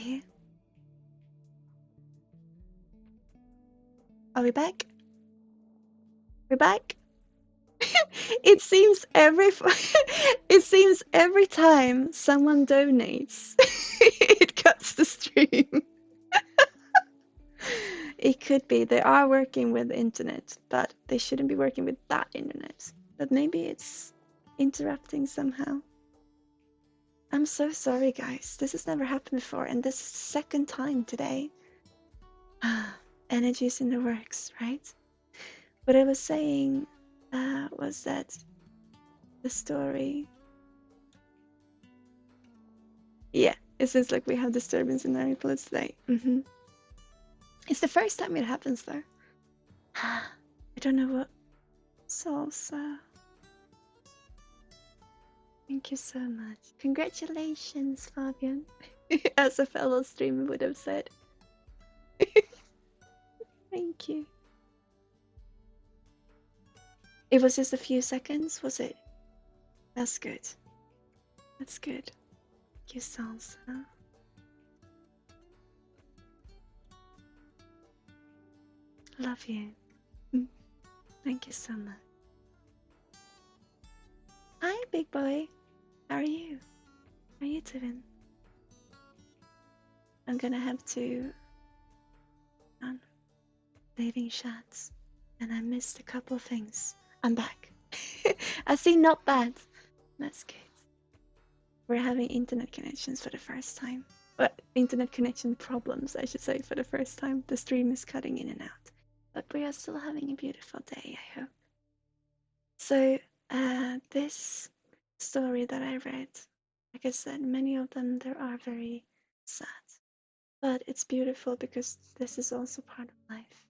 here? Are we back? We're back? It seems it seems every time someone donates, it cuts the stream. It could be they are working with the internet, but they shouldn't be working with that internet. But maybe it's interrupting somehow. I'm so sorry, guys. This has never happened before, and this is the second time today. Energy's in the works, right? What I was saying was that the story. Yeah, it seems like we have disturbance in our influence today. It's the first time it happens, though. I don't know what salsa. Thank you so much. Congratulations, Fabian. As a fellow streamer would have said. Thank you. It was just a few seconds, was it? That's good. That's good. Thank you, salsa. Love you. Thank you so much. Hi, big boy. How are you? How are you doing? I'm gonna have to leaving shots, and I missed a couple things. I'm back. I see, not bad. That's good. We're having internet connections for the first time. Internet connection problems, I should say, for the first time. The stream is cutting in and out. But we are still having a beautiful day, I hope. So, this story that I read, like I said, many of them there are very sad. But it's beautiful because this is also part of life.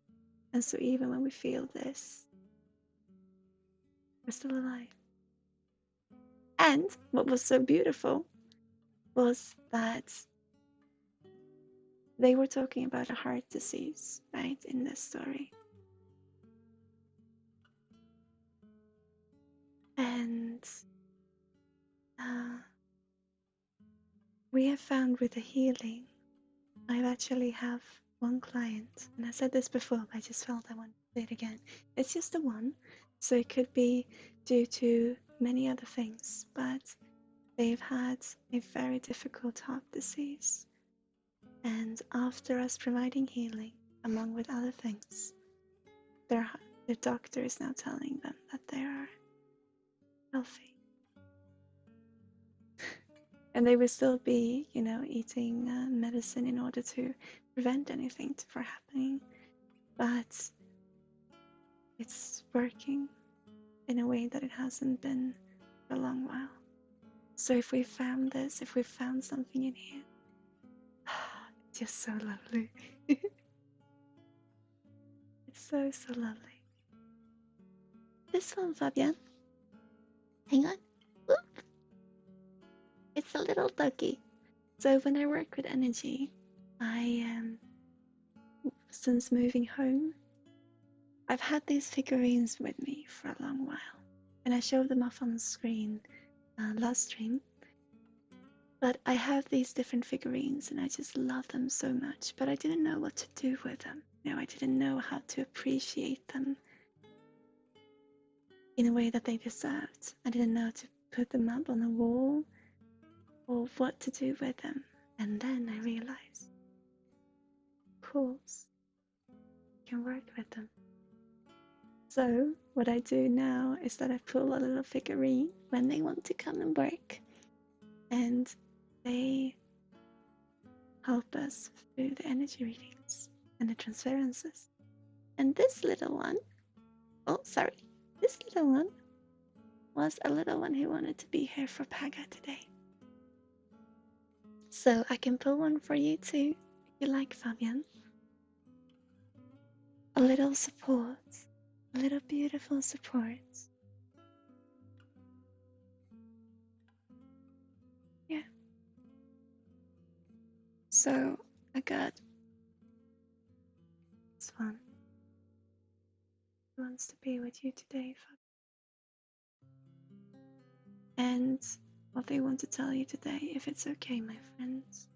And so even when we feel this, we're still alive. And what was so beautiful was that they were talking about a heart disease, right, in this story. And we have found with the healing, I actually have one client, and I said this before, but I just felt I wanted to say it again. It's just the one, so it could be due to many other things, but they've had a very difficult heart disease. And after us providing healing, among with other things, their doctor is now telling them that they are healthy. And they will still be, eating medicine in order to prevent anything from happening. But it's working in a way that it hasn't been for a long while. So if we found this, if we found something in here, it's just so lovely. It's so, so lovely. This one, Fabian. Hang on. Whoop. It's a little ducky. So when I work with energy, since moving home, I've had these figurines with me for a long while, and I showed them off on the screen last stream. But I have these different figurines, and I just love them so much. But I didn't know what to do with them. I didn't know how to appreciate them in a way that they deserved. I didn't know how to put them up on a wall or what to do with them. And then I realized, of course, you can work with them. So what I do now is that I pull a little figurine when they want to come and work, and they help us through the energy readings and the transferences. And this little one, this little one was a little one who wanted to be here for Paga today. So I can pull one for you too, if you like, Fabian. A little support, a little beautiful support. Yeah. So I got this one. Who wants to be with you today, Fabian? And what they want to tell you today, if it's okay, my friends,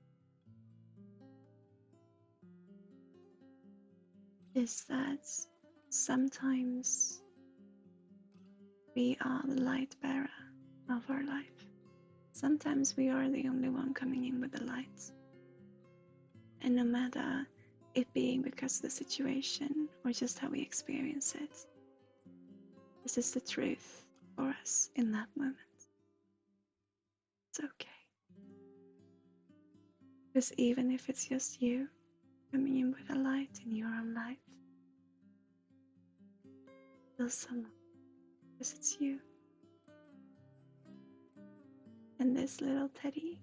is that sometimes we are the light bearer of our life. Sometimes we are the only one coming in with the light. And no matter it being because of the situation or just how we experience it, this is the truth for us in that moment. It's okay. Because even if it's just you coming in with a light in your own life, feel someone, because it's you. And this little teddy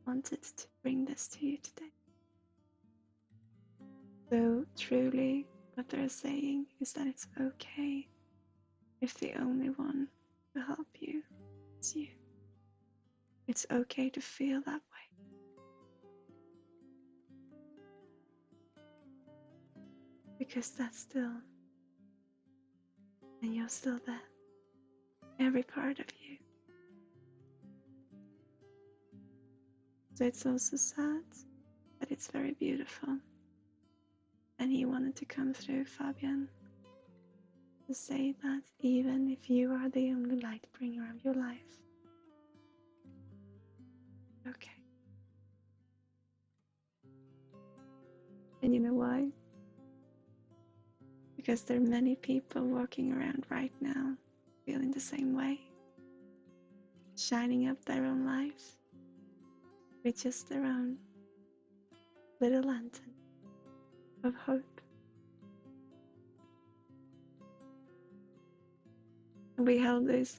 wanted to bring this to you today. So truly what they're saying is that it's okay if the only one to help you is you. It's okay to feel that way. Because that's still, and you're still there. Every part of you. So it's also sad, but it's very beautiful. And he wanted to come through, Fabian, to say that even if you are the only light bringer of your life, okay. And you know why? Because there are many people walking around right now feeling the same way, shining up their own life with just their own little lantern of hope. And we have these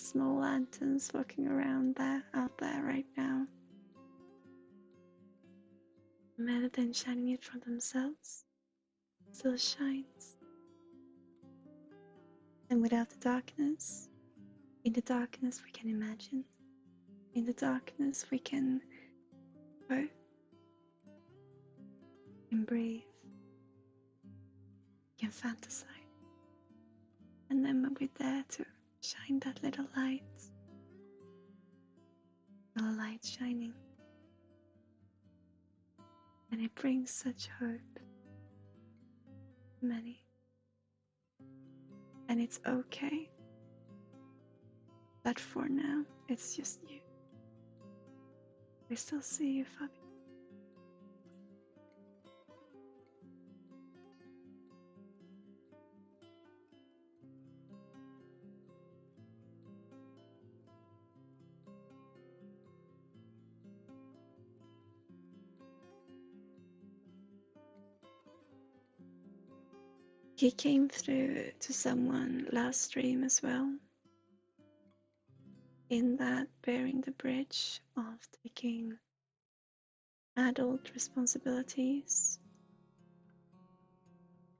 small lanterns walking around out there right now. Rather than shining it from themselves, it still shines. And without the darkness, in the darkness we can imagine. In the darkness we can hope and breathe. We can fantasize. And then when we're there to shine that little light shining, and it brings such hope to many. And it's okay that for now it's just you. We still see you, Fabi. He came through to someone last stream as well, in that bearing the bridge of taking adult responsibilities.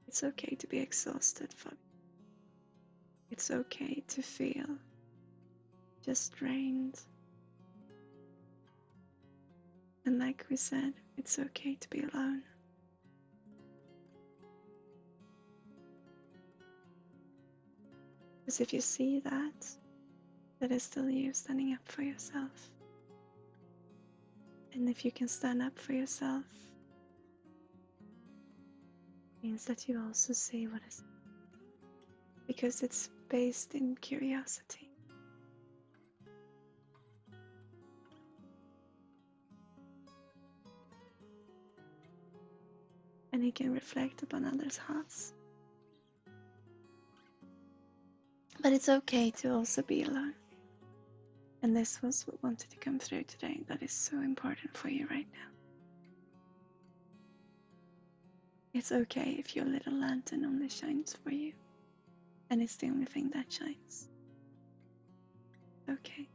It's okay to be exhausted, Fabi. It's okay to feel just drained. And like we said, it's okay to be alone. Because if you see that is still you standing up for yourself. And if you can stand up for yourself, it means that you also see what is, because it's based in curiosity. And you can reflect upon others' hearts. But it's okay to also be alone. And this was what wanted to come through today that is so important for you right now. It's okay if your little lantern only shines for you. And it's the only thing that shines. Okay.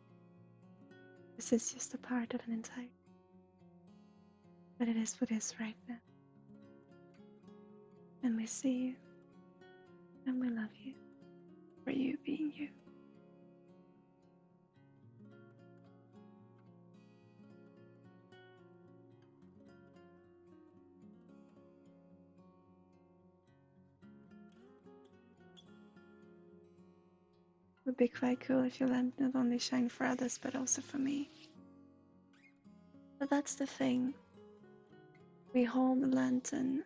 This is just a part of an entire. But it is what is right now. And we see you. And we love you. For you being you. It would be quite cool if your lamp not only shine for others but also for me. But that's the thing. We hold the lantern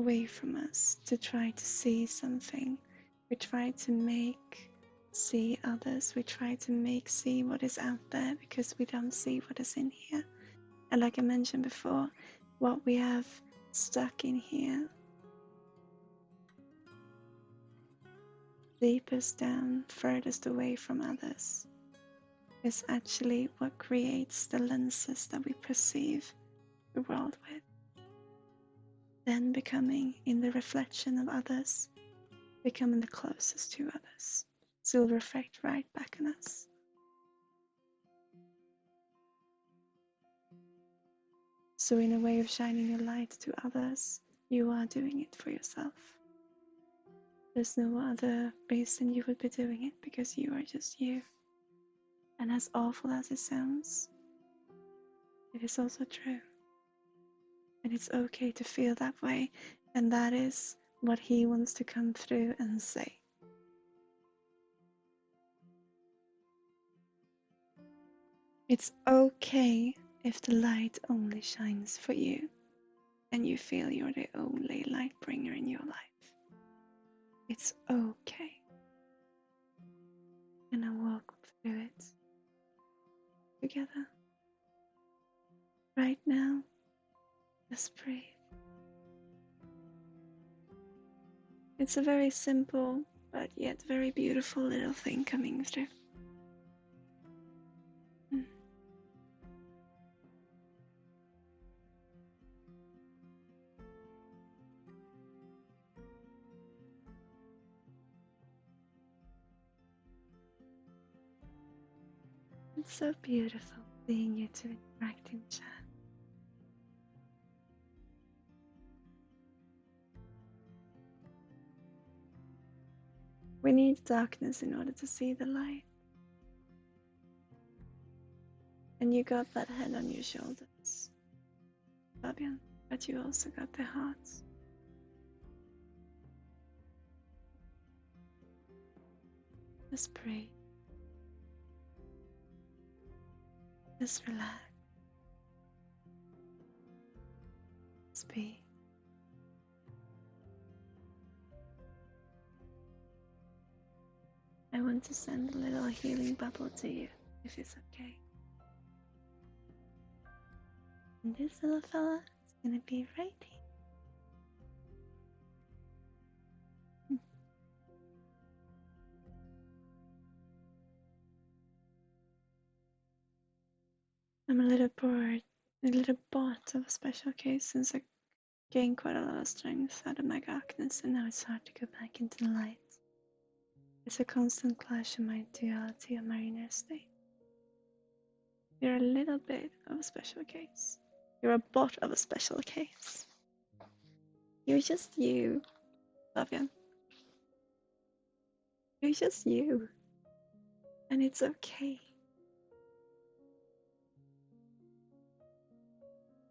away from us to try to see something. We try to make see others. We try to make see what is out there because we don't see what is in here. And like I mentioned before, what we have stuck in here, deepest down, furthest away from others, is actually what creates the lenses that we perceive the world with. Then becoming in the reflection of others, becoming the closest to others. So it'll reflect right back on us. So in a way of shining your light to others, you are doing it for yourself. There's no other reason you would be doing it because you are just you. And as awful as it sounds, it is also true. And it's okay to feel that way. And that is what he wants to come through and say. It's okay if the light only shines for you and you feel you're the only light bringer in your life. It's okay. And I'll walk through it together. Right now, just breathe. It's a very simple but yet very beautiful little thing coming through. It's so beautiful seeing you two interact in chat. We need darkness in order to see the light. And you got that head on your shoulders, Fabian, but you also got the hearts. Just breathe. Just relax. Just be. I want to send a little healing bubble to you, if it's okay. And this little fella is gonna be right here. I'm a little bored, a little bought of a special case since I gained quite a lot of strength out of my darkness and now it's hard to go back into the light. It's a constant clash of my duality and my inner state. You're a little bit of a special case. You're a bot of a special case. You're just you, Fabian. You're just you. And it's okay.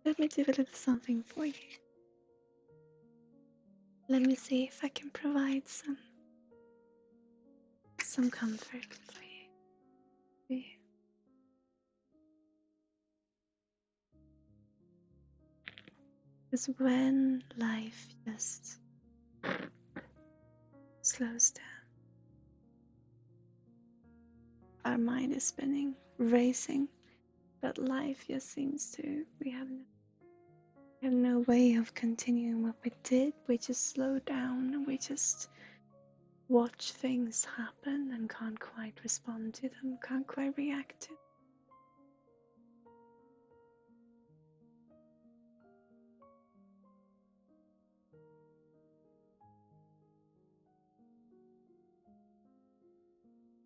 Let me do a little something for you. Let me see if I can provide some comfort for you. Because when life just slows down, our mind is spinning, racing, but life just seems to, we have no way of continuing what we did. We just slow down and we just watch things happen and can't quite respond to them, can't quite react to them.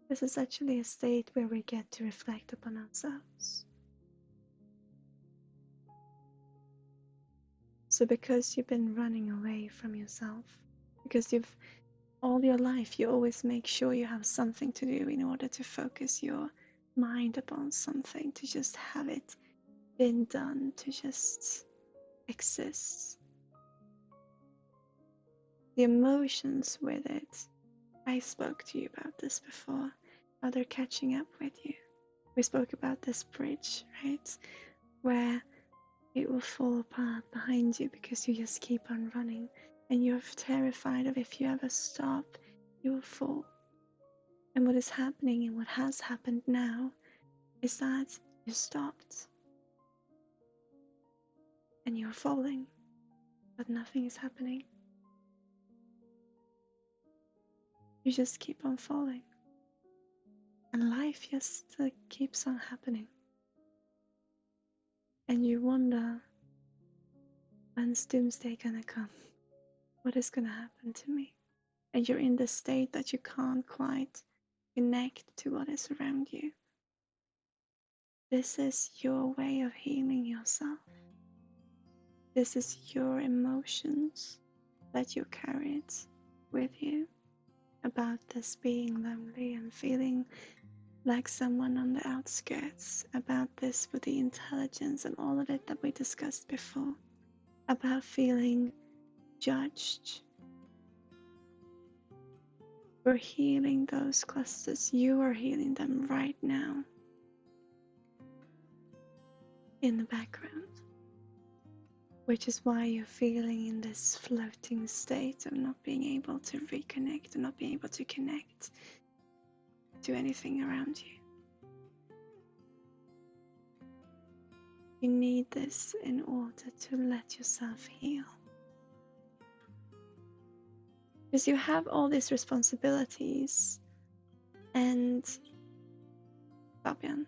This is actually a state where we get to reflect upon ourselves. So because you've been running away from yourself, because you've all your life you always make sure you have something to do in order to focus your mind upon something, to just have it been done, to just exist. The emotions with it, I spoke to you about this before, how they're catching up with you. We spoke about this bridge, right? Where it will fall apart behind you because you just keep on running. And you're terrified of if you ever stop, you will fall. And what is happening and what has happened now is that you stopped and you're falling, but nothing is happening. You just keep on falling. And life just keeps on happening. And you wonder, when's doomsday gonna come? What is gonna happen to me? And you're in the state that you can't quite connect to what is around you. This is your way of healing yourself. This is your emotions that you carried with you about this being lonely and feeling like someone on the outskirts, about this with the intelligence and all of it that we discussed before, about feeling judged. We're healing those clusters. You are healing them right now in the background, which is why you're feeling in this floating state of not being able to reconnect and not being able to connect to anything around you. You need this in order to let yourself heal. Because you have all these responsibilities, and Fabian,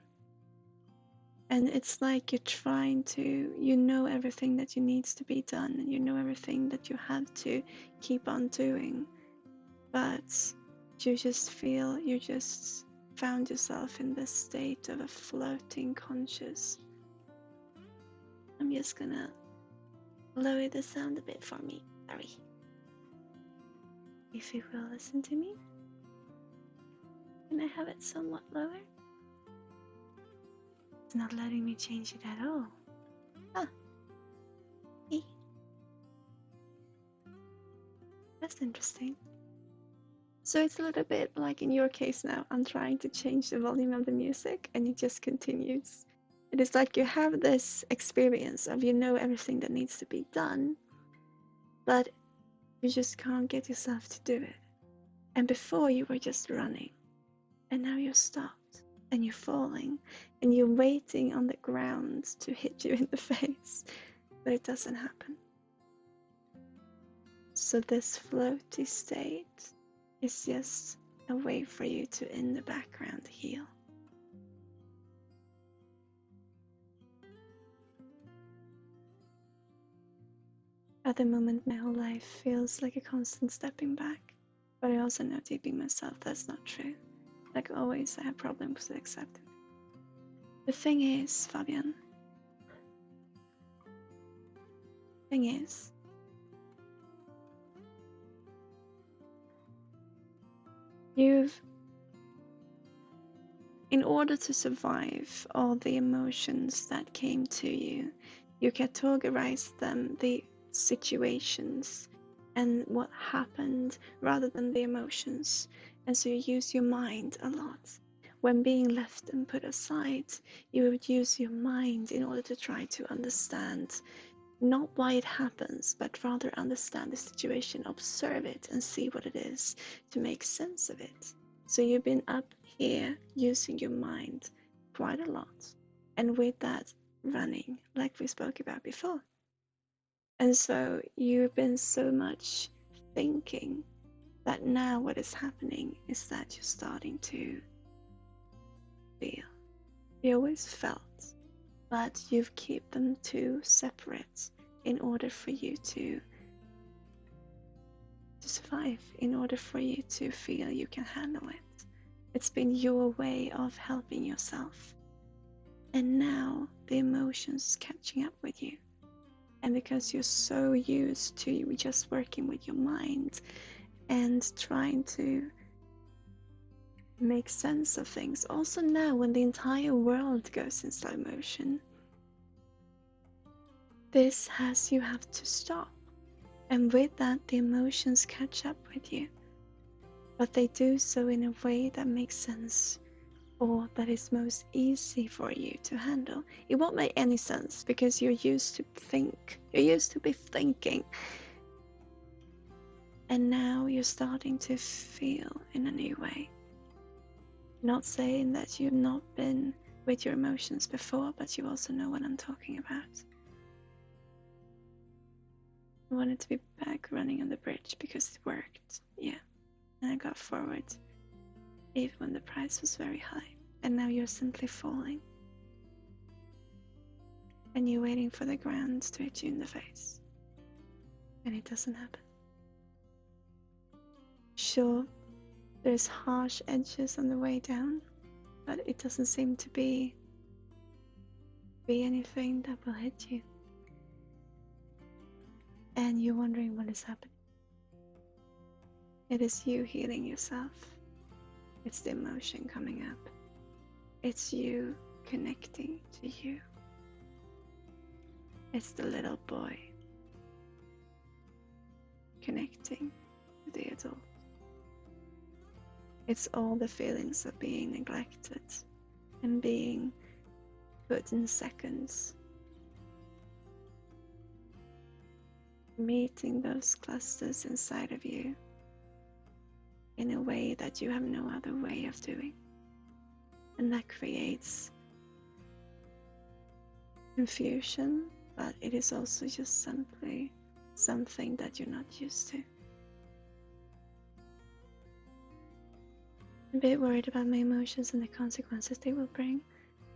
and it's like you're trying to, you know everything that you needs to be done, and you know everything that you have to keep on doing, but you just feel, you just found yourself in this state of a floating conscious. I'm just gonna lower the sound a bit for me, sorry. If you will listen to me, can I have it somewhat lower? It's not letting me change it at all. Ah, hey. That's interesting. So it's a little bit like in your case now, I'm trying to change the volume of the music and it just continues. It is like you have this experience of you know everything that needs to be done, but you just can't get yourself to do it. And before you were just running, and now you're stopped and you're falling and you're waiting on the ground to hit you in the face, but it doesn't happen. So this floaty state is just a way for you to, in the background, heal. At the moment, my whole life feels like a constant stepping back, but I also know deep in myself that's not true. Like always, I have problems with accepting it. The thing is, Fabian, in order to survive all the emotions that came to you, you categorize them, the situations and what happened rather than the emotions. And so you use your mind a lot. When being left and put aside, you would use your mind in order to try to understand not why it happens, but rather understand the situation, observe it, and see what it is to make sense of it. So you've been up here using your mind quite a lot, and with that running, like we spoke about before. And so you've been so much thinking that now what is happening is that you're starting to feel. You always felt, but you've kept them two separate in order for you to survive, in order for you to feel you can handle it. It's been your way of helping yourself. And now the emotions catching up with you. And because you're so used to just working with your mind and trying to make sense of things, also now when the entire world goes in slow motion, this has you have to stop. And with that, the emotions catch up with you. But they do so in a way that makes sense, or that is most easy for you to handle. It won't make any sense because you're used to think. You're used to be thinking. And now you're starting to feel in a new way. Not saying that you've not been with your emotions before, but you also know what I'm talking about. I wanted to be back running on the bridge because it worked, yeah. And I got forward, even when the price was very high. And now you're simply falling. And you're waiting for the ground to hit you in the face. And it doesn't happen. Sure, there's harsh edges on the way down, but it doesn't seem to be anything that will hit you. And you're wondering what is happening. It is you healing yourself. It's the emotion coming up. It's you connecting to you. It's the little boy connecting to the adult. It's all the feelings of being neglected and being put in seconds. Meeting those clusters inside of you in a way that you have no other way of doing. And that creates confusion, but it is also just simply something that you're not used to. I'm a bit worried about my emotions and the consequences they will bring.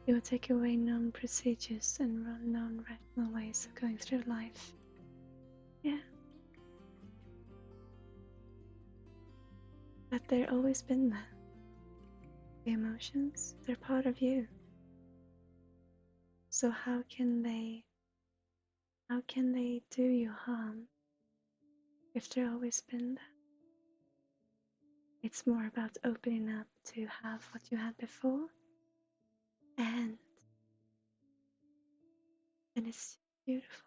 They will take away known procedures and run non-rational ways of going through life. Yeah. But they've always been there. The emotions, they're part of you. So how can they do you harm if they've always been there? It's more about opening up to have what you had before, and it's beautiful.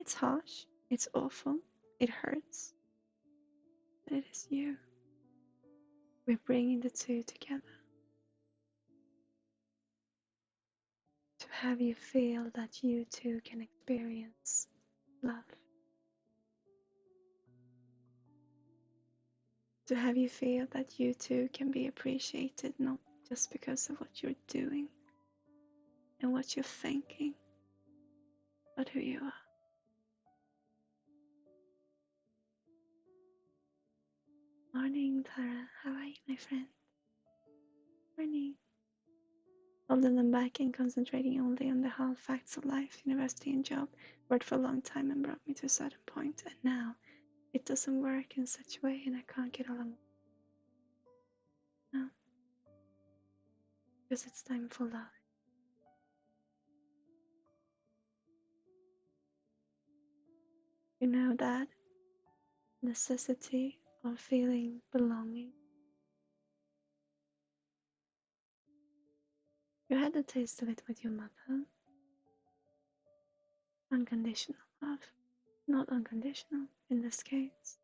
It's harsh, it's awful, it hurts, but it is you. We're bringing the two together to have you feel that you too can experience love. To have you feel that you too can be appreciated, not just because of what you're doing and what you're thinking, but who you are. Morning, Tara. How are you, my friend? Morning. Holding them back and concentrating only on the hard facts of life, university and job, worked for a long time and brought me to a certain point, and now it doesn't work in such a way and I can't get all of it. No. Because it's time for love. You know that necessity of feeling belonging. You had a taste of it with your mother. Unconditional love. Not unconditional in this case.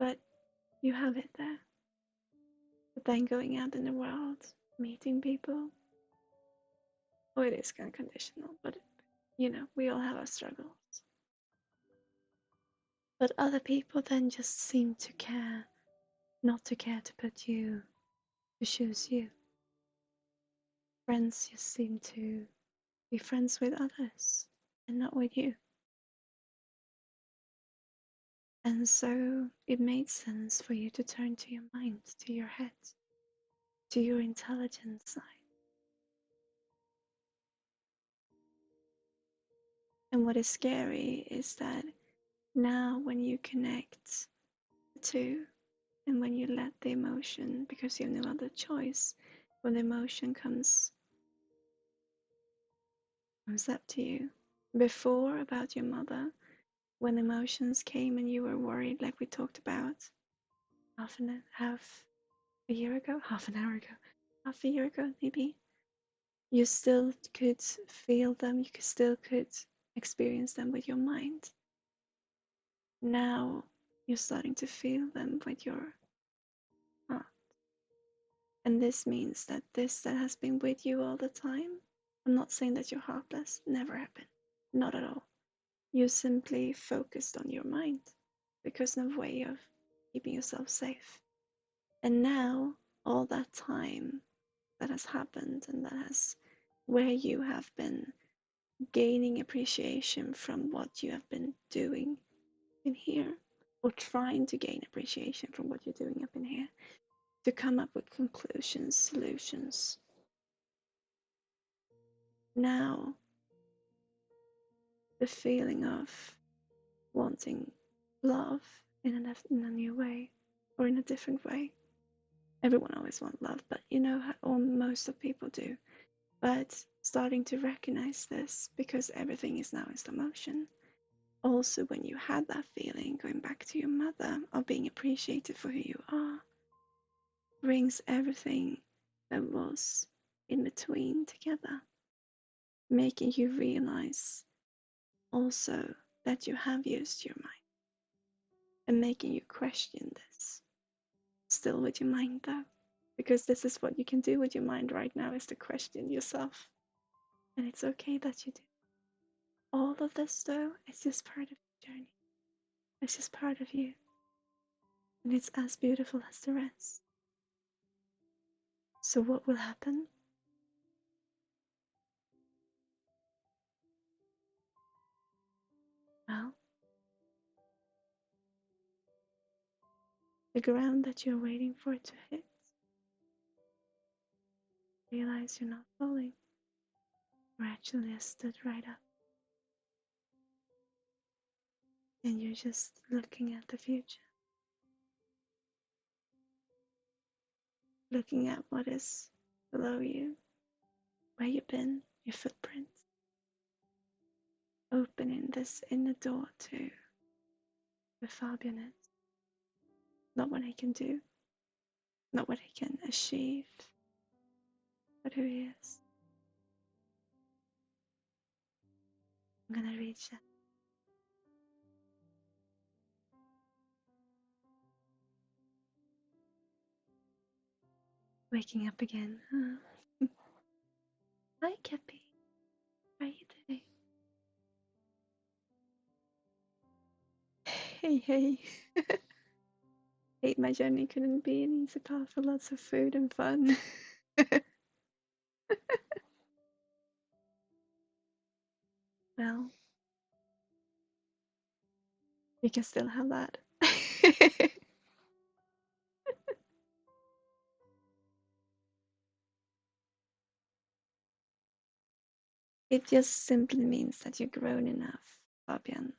But you have it there. But then going out in the world, meeting people, oh, it is unconditional, but you know, we all have our struggles. But other people then just seem to care, not to care to put you, to choose you. Friends just seem to be friends with others and not with you. And so it made sense for you to turn to your mind, to your head, to your intelligent side. And what is scary is that now when you connect the two, and when you let the emotion, because you have no other choice, when the emotion comes up to you. Before, about your mother, when emotions came and you were worried, like we talked about half a year ago, half an hour ago, half a year ago maybe, you still could feel them, you still could experience them with your mind. Now you're starting to feel them with your heart. And this means that this that has been with you all the time, I'm not saying that you're heartless, never happened, not at all. You simply focused on your mind. because no way of keeping yourself safe. And now, all that time that has happened and that has where you have been gaining appreciation from what you have been doing in here, or trying to gain appreciation from what you're doing up in here, to come up with conclusions, solutions. Now, the feeling of wanting love in a new way or in a different way. Everyone always wants love, but you know how, or most of people do. But starting to recognize this because everything is now in slow motion. Also, when you had that feeling, going back to your mother, of being appreciated for who you are, brings everything that was in between together, making you realize also that you have used your mind and making you question this. Still with your mind though, because this is what you can do with your mind right now, is to question yourself. And it's okay that you do. All of this though is just part of the journey. It's just part of you. And it's as beautiful as the rest. So what will happen? Well, the ground that you're waiting for it to hit, realize you're not falling. You're actually just stood right up. And you're just looking at the future. Looking at what is below you, where you've been, your footprints. Opening this inner door to who Fabian is. Not what he can do, not what he can achieve, but who he is. I'm gonna reach that. Waking up again. Hi, Cappy. How are you doing? Hey, hey. Hate my journey couldn't be an easy path for lots of food and fun. Well, you can still have that. It just simply means that you're grown enough, Fabian,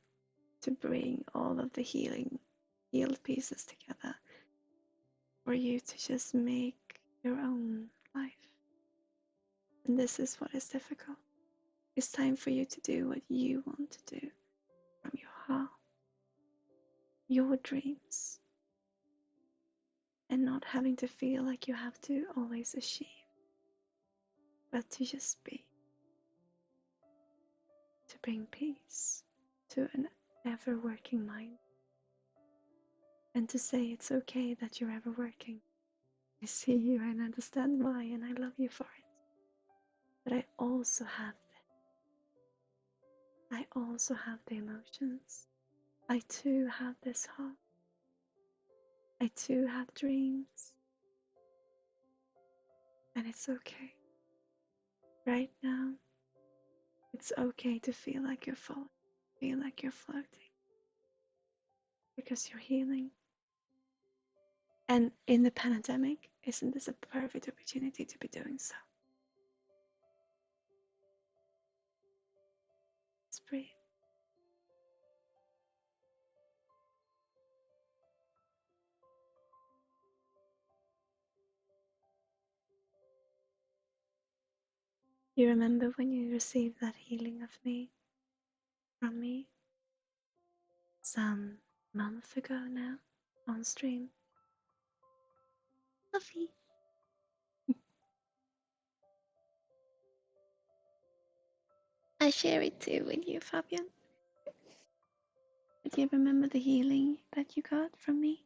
to bring all of the healed pieces together for you to just make your own life. And this is what is difficult. It's time for you to do what you want to do from your heart, your dreams, and not having to feel like you have to always achieve, but to just be, to bring peace to an ever working mind, and to say it's okay that you're ever working. I see you and understand why, and I love you for it. But I also have this. I also have the emotions. I too have this heart. I too have dreams. And it's okay. Right now, it's okay to feel like you're falling, feel like you're floating, because you're healing. And in the pandemic, isn't this a perfect opportunity to be doing so? Let's breathe. You remember when you received that healing of me, from me, some month ago now, on stream? Fluffy. I share it too with you, Fabian. Do you remember the healing that you got from me?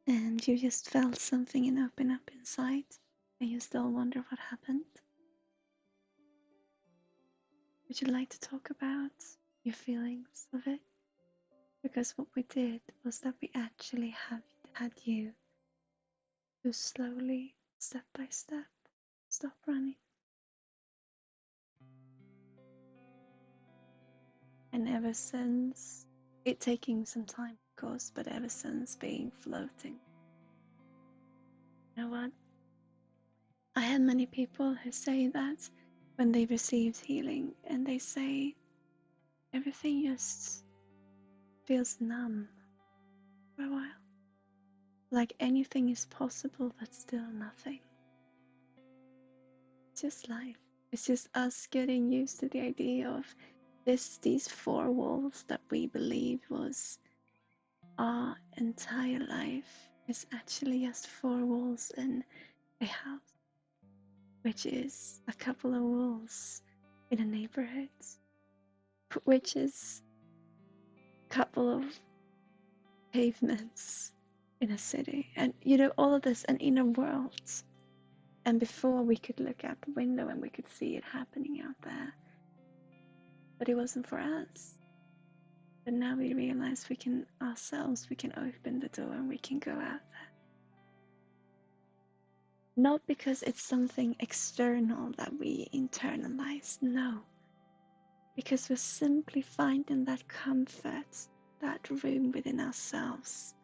And you just felt something and open up inside, and you still wonder what happened? Would you like to talk about your feelings of it? Your because what we did was that we actually had you to slowly, step by step, stop running. And ever since, it taking some time, of course, but ever since being floating, you know what? I have many people who say that when they received healing and they say everything just feels numb for a while. Like anything is possible, but still nothing. It's just life. It's just us getting used to the idea of these four walls that we believed was our entire life is actually just four walls in a house, which is a couple of walls in a neighborhood, which is a couple of pavements in a city, and all of this, an inner world. And before we could look out the window and we could see it happening out there, but it wasn't for us. But now we realize we can open the door and we can go out there. Not because it's something external that we internalize, no. Because we're simply finding that comfort, that room within ourselves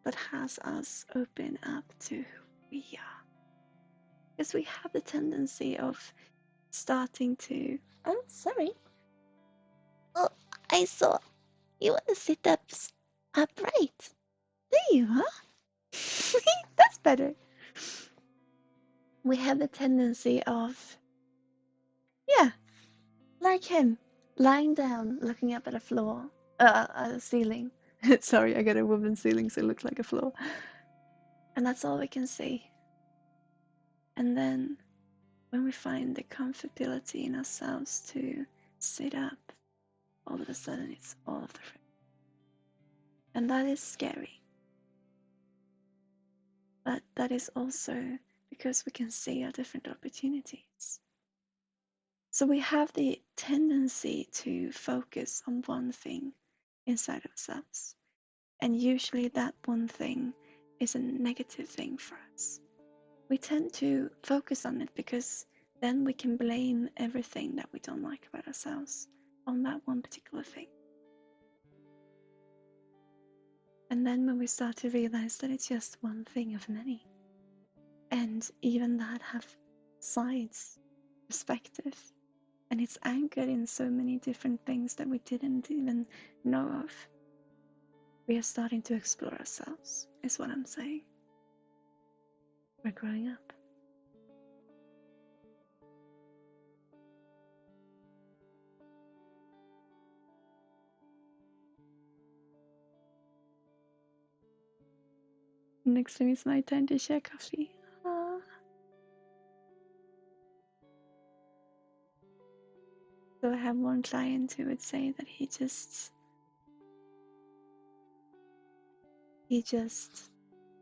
that has us open up to who we are. Because we have the tendency of starting to, oh, sorry. Oh, I saw you want to sit up upright. There you are. That's better. We have the tendency of, yeah, like him, lying down, looking up at a floor, a ceiling. Sorry, I got a woman's ceiling, so it looks like a floor. And that's all we can see. And then when we find the comfortability in ourselves to sit up, all of a sudden it's all of the room. And that is scary. But that is also because we can see our different opportunities. So we have the tendency to focus on one thing inside ourselves. And usually that one thing is a negative thing for us. We tend to focus on it because then we can blame everything that we don't like about ourselves on that one particular thing. And then when we start to realize that it's just one thing of many, and even that have sides, perspective, and it's anchored in so many different things that we didn't even know of, we are starting to explore ourselves, is what I'm saying. We're growing up. Next time it's my time to share coffee. Aww. So I have one client who would say that he just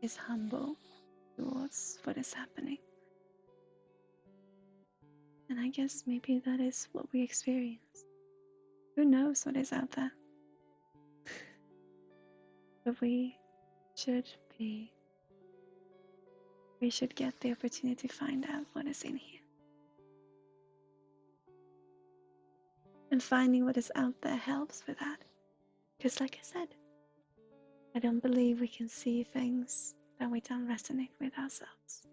is humble towards what is happening. And I guess maybe that is what we experience. Who knows what is out there? But we should get the opportunity to find out what is in here. And finding what is out there helps with that. Because like I said, I don't believe we can see things that we don't resonate with ourselves.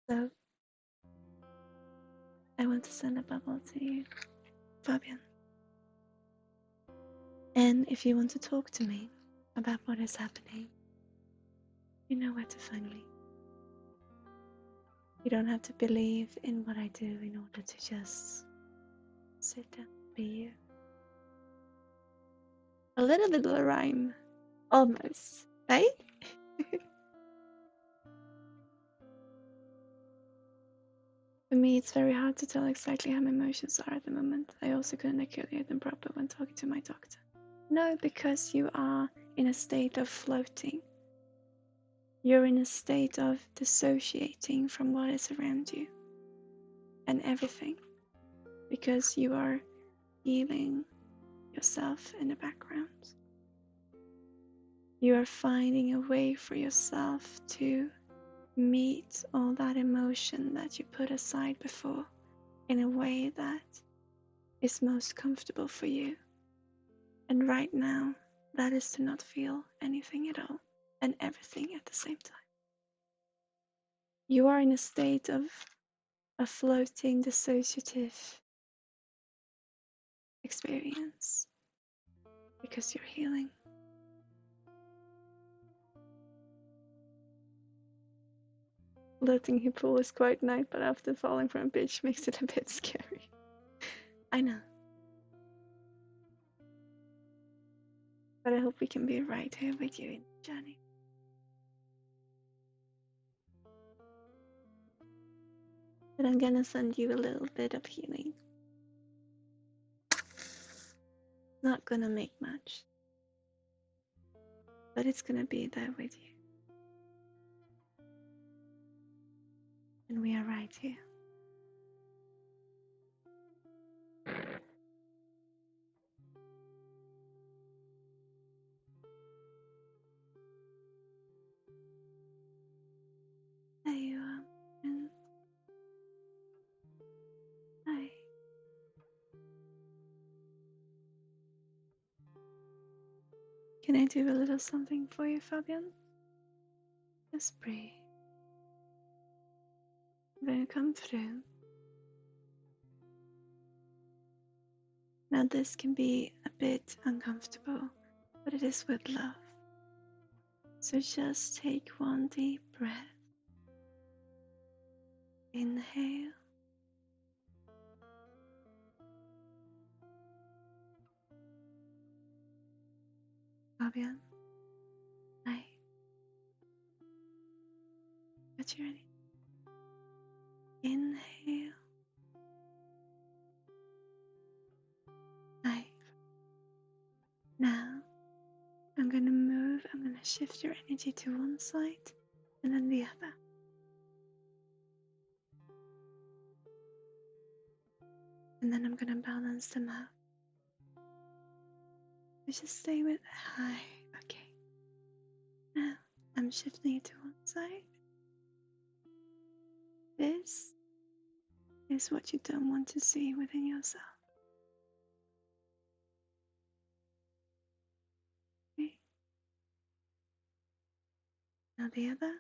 So, I want to send a bubble to you, Fabian. And if you want to talk to me about what is happening, you know where to find me. You don't have to believe in what I do in order to just sit and be you. A little bit of a rhyme, almost, right? For me, it's very hard to tell exactly how my emotions are at the moment. I also couldn't articulate them properly when talking to my doctor. No, because you are in a state of floating. You're in a state of dissociating from what is around you and everything because you are healing yourself in the background. You are finding a way for yourself to meet all that emotion that you put aside before in a way that is most comfortable for you. And right now, that is to not feel anything at all and everything at the same time. You are in a state of a floating dissociative experience because you're healing. Floating in pool is quite nice, but after falling from a beach makes it a bit scary. I know. But I hope we can be right here with you in the journey. But I'm gonna send you a little bit of healing. Not gonna make much, but it's gonna be there with you. And we are right here. There you are. And hi. Can I do a little something for you, Fabian? Just breathe. I'm gonna come through. Now this can be a bit uncomfortable, but it is with love. So just take one deep breath. Inhale. Fabian, hi. Get you ready. Inhale. Hi. Now I'm gonna move, I'm gonna shift your energy to one side and then the other. And then I'm gonna balance them out. So just stay with hi. Okay. Now I'm shifting it to one side. This is what you don't want to see within yourself. Okay. Now the other.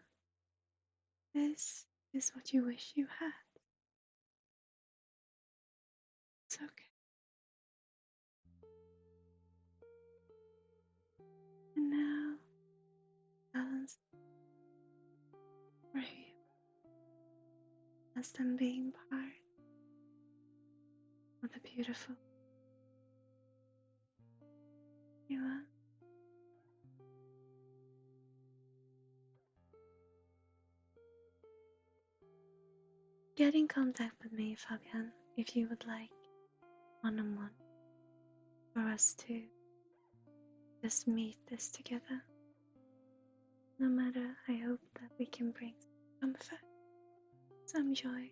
This is what you wish you had. It's okay. And now balance for you as them being part of the beautiful you are. Get in contact with me, Fabian, if you would like one-on-one for us to just meet this together. No matter, I hope that we can bring some comfort, some joy.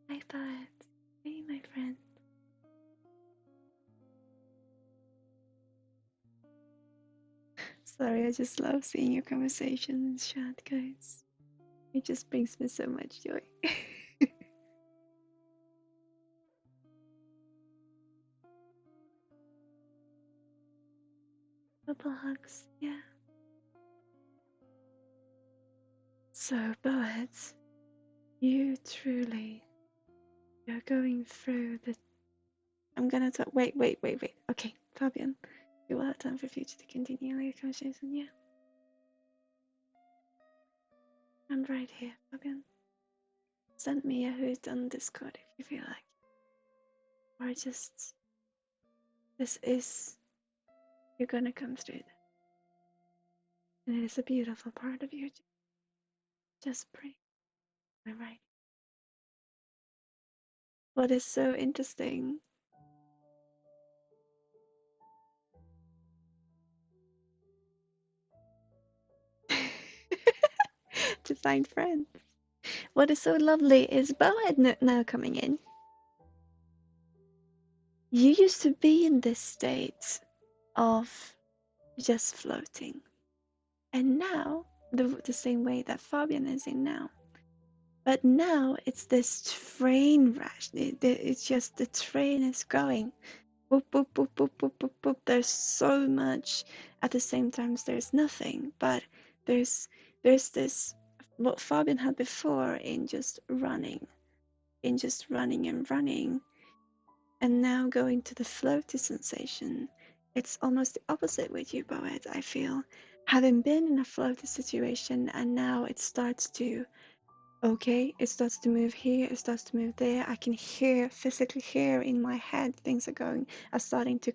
I thought, hey, my friend. Sorry, I just love seeing your conversations in chat, guys. It just brings me so much joy. Couple hugs, yeah. So, Boaz, you truly, you're going through the. I'm gonna talk. Wait. Okay, Fabian, we will have time for future to continue your conversation, yeah? I'm right here, Fabian. Send me a hoot on Discord if you feel like it. Or just, this is, you're gonna come through that. And it is a beautiful part of your journey. Just pray. Am I right? What is so interesting? To find friends. What is so lovely is Boed now coming in. You used to be in this state of just floating, and now the same way that Fabian is in now. But now it's this train rush. It's just the train is going. Boop, boop, boop, boop, boop, boop, boop. There's so much. At the same time, there's nothing. But there's this what Fabian had before in just running, and running, and now going to the floaty sensation. It's almost the opposite with you, Boed. I feel having been in a floaty situation, and now it starts to okay, it starts to move here, it starts to move there. I can hear, physically hear in my head, things are starting to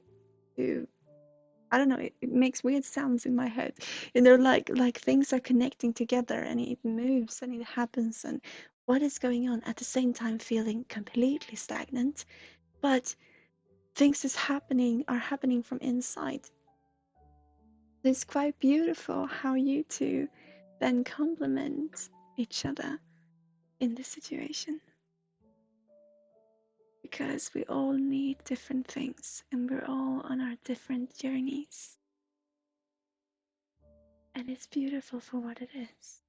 I don't know, it makes weird sounds in my head. And they're like things are connecting together and it moves and it happens and what is going on at the same time feeling completely stagnant, but things are happening from inside. It's quite beautiful how you two then complement each other in this situation. Because we all need different things and we're all on our different journeys. And it's beautiful for what it is.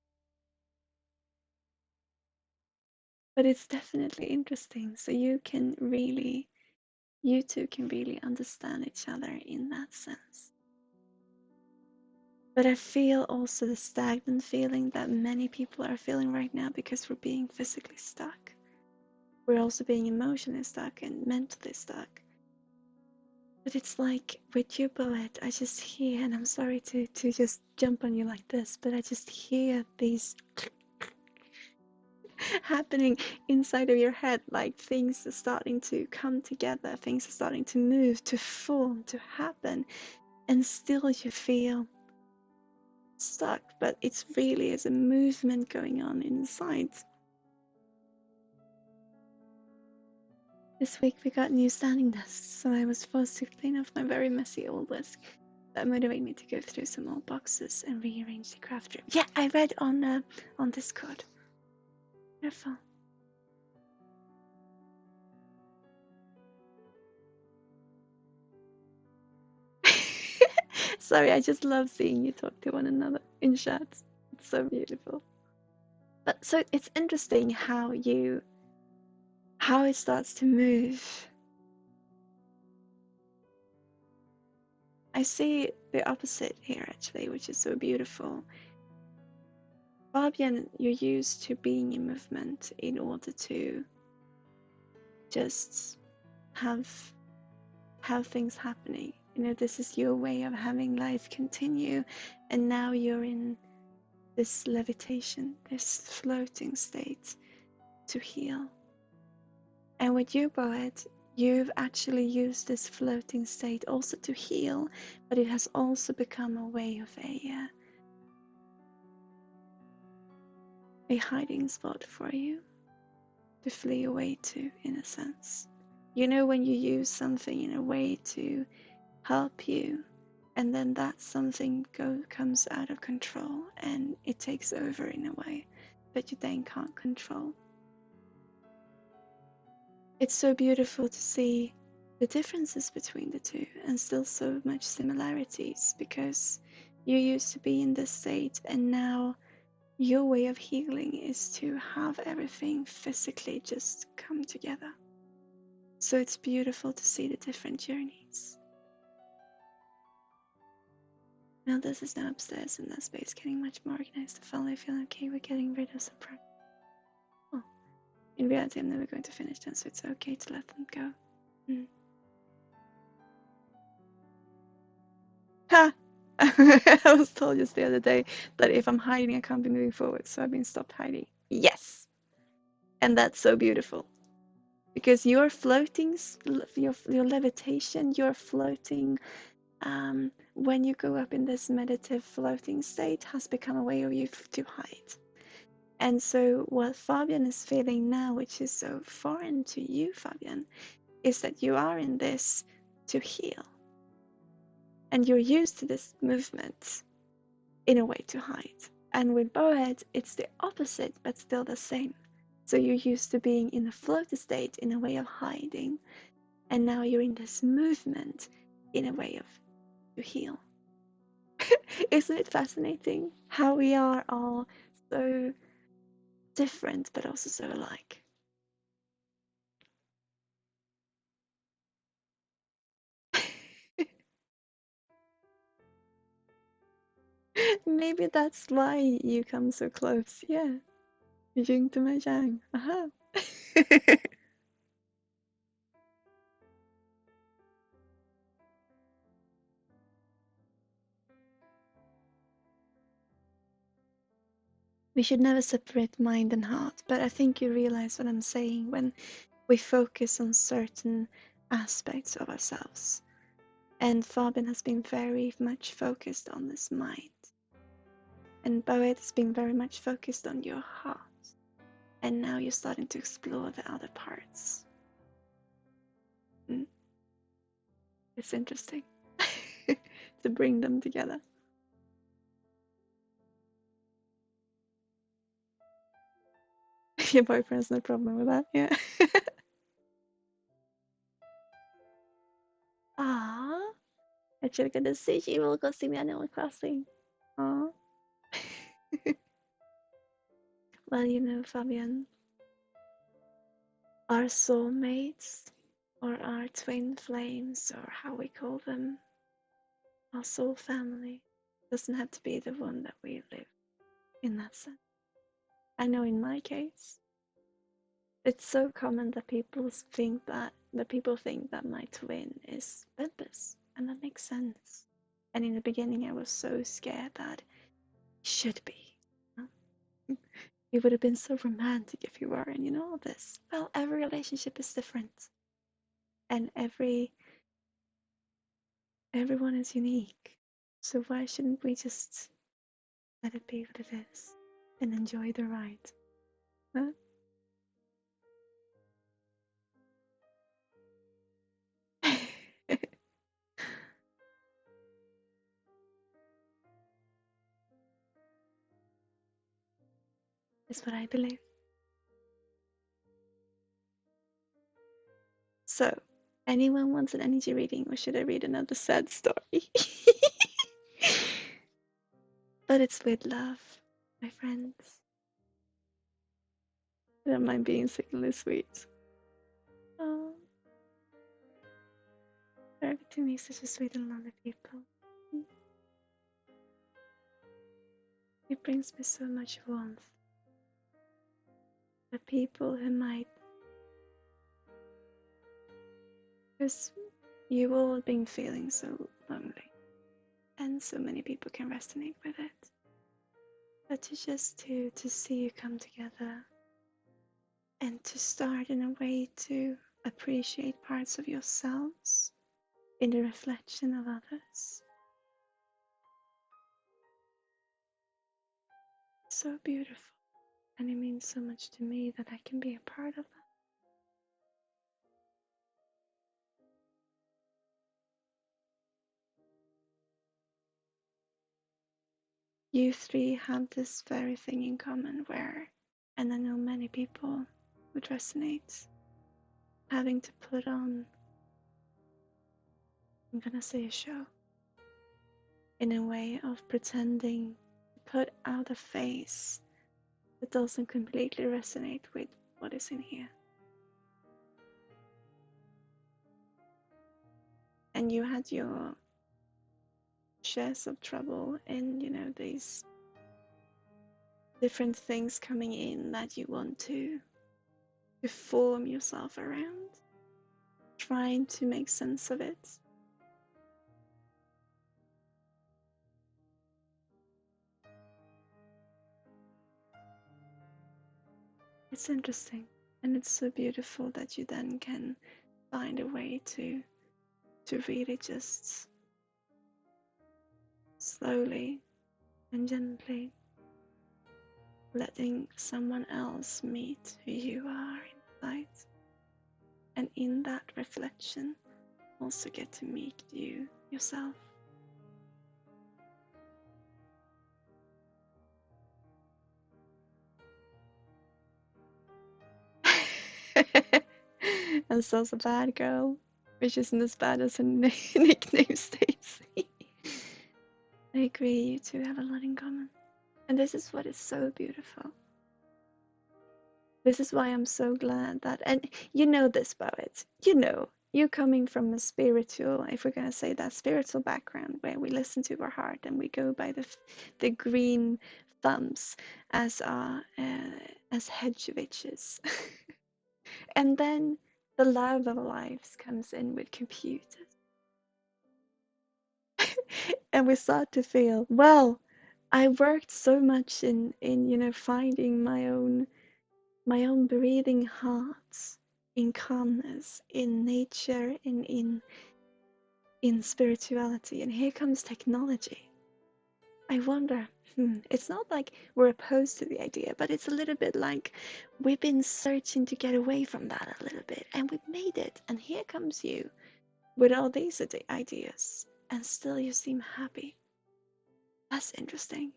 But it's definitely interesting. So you two can really understand each other in that sense. But I feel also the stagnant feeling that many people are feeling right now because we're being physically stuck. We're also being emotionally stuck and mentally stuck. But it's like with you, Boed, I just hear, and I'm sorry to just jump on you like this, but I just hear these happening inside of your head, like things are starting to come together, things are starting to move, to form, to happen, and still you feel stuck, but it's really is a movement going on inside. This week we got new standing desks, so I was forced to clean off my very messy old desk. That motivated me to go through some old boxes and rearrange the craft room. Yeah, I read on Discord. Wonderful. Sorry, I just love seeing you talk to one another in chats. It's so beautiful. But so it's interesting how it starts to move. I see the opposite here actually, which is so beautiful. Fabian, you're used to being in movement in order to just have things happening. You know, this is your way of having life continue, and now you're in this levitation, this floating state to heal. And with you, Boed, you've actually used this floating state also to heal, but it has also become a way of a hiding spot for you to flee away to, in a sense. You know, when you use something in a way to help you, and then that something comes out of control and it takes over in a way that you then can't control. It's so beautiful to see the differences between the two and still so much similarities, because you used to be in this state and now your way of healing is to have everything physically just come together. So it's beautiful to see the different journeys. Now this is now upstairs and that space getting much more organized. I finally feel okay with getting rid of some projects. Oh, in reality I'm never going to finish them, so it's okay to let them go. Ha! I was told just the other day that if I'm hiding I can't be moving forward, so I've been stopped hiding. Yes! And that's so beautiful. Because your floating, your levitation, your floating, when you go up in this meditative floating state has become a way of you to hide. And so what Fabian is feeling now, which is so foreign to you, Fabian, is that you are in this to heal. And you're used to this movement in a way to hide. And with Boed, it's the opposite, but still the same. So you're used to being in a floaty state in a way of hiding. And now you're in this movement in a way of to heal. Isn't it fascinating how we are all so different, but also so alike? Maybe that's why you come so close. Yeah. Yin to my yang. Aha. We should never separate mind and heart, but I think you realize what I'm saying when we focus on certain aspects of ourselves. And Fabian has been very much focused on this mind. And Boet has been very much focused on your heart. And now you're starting to explore the other parts. It's interesting to bring them together. Your boyfriend has no problem with that, yeah. Ah, jag försökte se vad som Animal Crossing. Ah. Well, you know, Fabian, our soulmates, or our twin flames, or how we call them, our soul family, doesn't have to be the one that we live in that sense. I know in my case, it's so common that people think that my twin is Bumpus, and that makes sense. And in the beginning, I was so scared that it should be. It would have been so romantic if you were, and you know all this. Well, every relationship is different, and everyone is unique. So why shouldn't we just let it be what it is and enjoy the ride? Huh? Is what I believe. So, anyone wants an energy reading, or should I read another sad story? But it's with love, my friends. I don't mind being sickly sweet. Oh, they're to me such a sweet and lovely people. It brings me so much warmth. The people who might, because you've all been feeling so lonely, and so many people can resonate with it. But to see you come together, and to start in a way to appreciate parts of yourselves in the reflection of others. So beautiful, and it means so much to me that I can be a part of that. You three have this very thing in common where, and I know many people would resonate, having to put on, I'm gonna say a show, in a way of pretending to put out a face that doesn't completely resonate with what is in here. And you had your shares of trouble in, you know, these different things coming in that you want to form yourself around, trying to make sense of it. It's interesting, and it's so beautiful that you then can find a way to really just slowly and gently letting someone else meet who you are inside. And in that reflection, also get to meet you yourself. And so's a bad girl, which isn't as bad as her nickname Stacy. I agree, you two have a lot in common. And this is what is so beautiful. This is why I'm so glad that, and you know this about it, you coming from a spiritual, if we're going to say that, spiritual background where we listen to our heart and we go by the green thumbs as our as hedge witches. And then the love of lives comes in with computers. And we start to feel, well, I worked so much in finding my own breathing heart, in calmness, in nature, in spirituality, and here comes technology. I wonder, it's not like we're opposed to the idea, but it's a little bit like we've been searching to get away from that a little bit, and we've made it, and here comes you with all these ideas, and still you seem happy. That's interesting.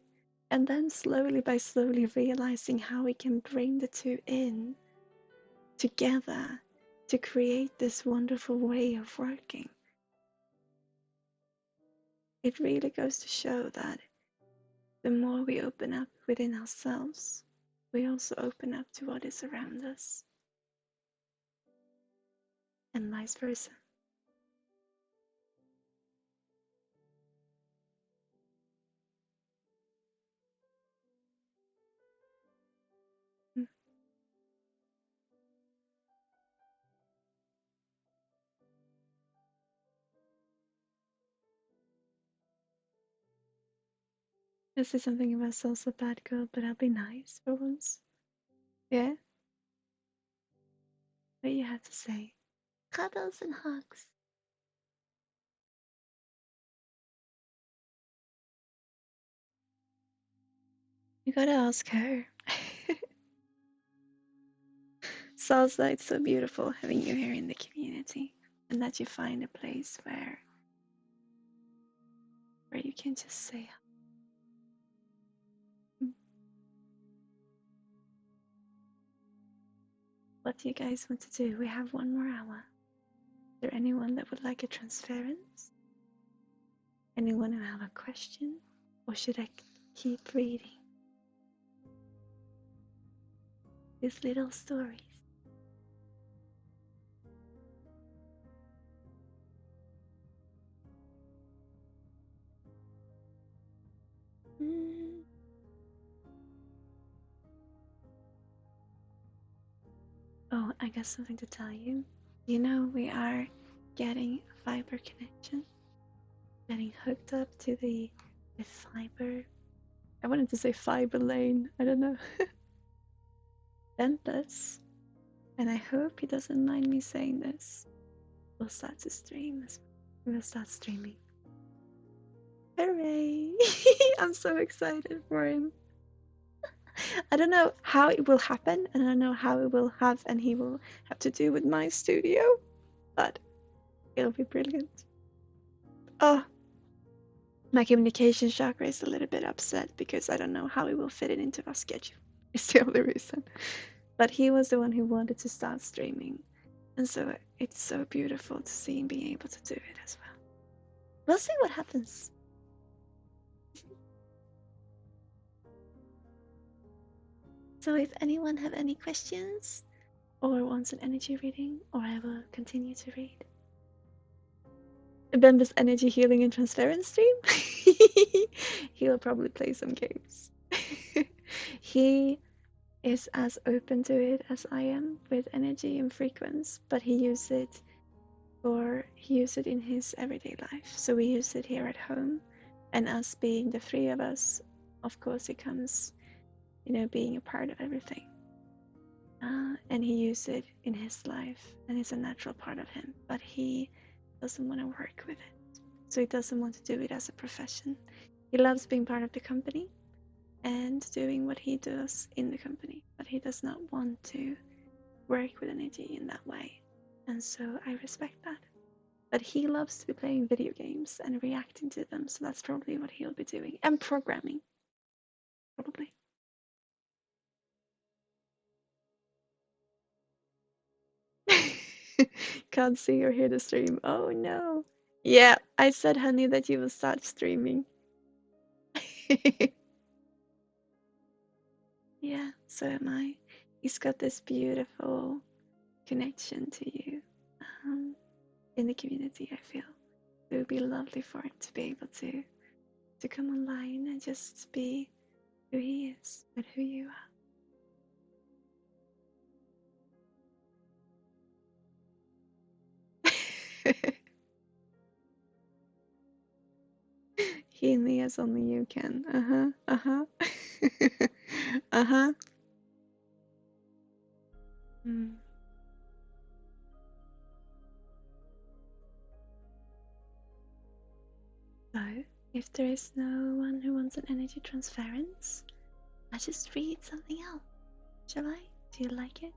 And then slowly by slowly realizing how we can bring the two in together to create this wonderful way of working. It really goes to show that the more we open up within ourselves, we also open up to what is around us, and vice versa. Mm. This is something about Salsa Bad Girl, but I'll be nice for once. Yeah? What you have to say? Cuddles and hugs. You gotta ask her. Salsa, it's so beautiful having you here in the community, and that you find a place where you can just say, what do you guys want to do? We have one more hour. Is there anyone that would like a transference? Anyone who have a question? Or should I keep reading these little stories? Mm. Oh, I got something to tell you. You know, we are getting a fiber connection, getting hooked up to the fiber. I wanted to say fiber lane. I don't know. Dentist. And I hope he doesn't mind me saying this. We'll start to stream as well. We'll start streaming. Hooray! I'm so excited for him. I don't know how it will happen, and I don't know how it will have, and he will have to do with my studio, but it'll be brilliant. Oh, my communication chakra is a little bit upset because I don't know how it will fit it into our schedule. It's the only reason. But he was the one who wanted to start streaming, and so it's so beautiful to see him being able to do it as well. We'll see what happens. So if anyone have any questions or wants an energy reading, or I will continue to read. Bemba's energy healing and transference stream. He'll probably play some games. He is as open to it as I am with energy and frequency, but he uses it in his everyday life. So we use it here at home, and us being the three of us, of course, it comes, being a part of everything. And he used it in his life, and it's a natural part of him, but he doesn't want to work with it. So he doesn't want to do it as a profession. He loves being part of the company, and doing what he does in the company, but he does not want to work with energy in that way. And so I respect that. But he loves to be playing video games and reacting to them, so that's probably what he'll be doing. And programming, probably. Can't see or hear the stream. Oh no. Yeah, I said, honey, that you will start streaming. Yeah, so am I. He's got this beautiful connection to you in the community, I feel. It would be lovely for him to be able to come online and just be who he is and who you are. He and me as only you can. Uh-huh. Mm. So, if there is no one who wants an energy transference, I just read something else. Shall I? Do you like it?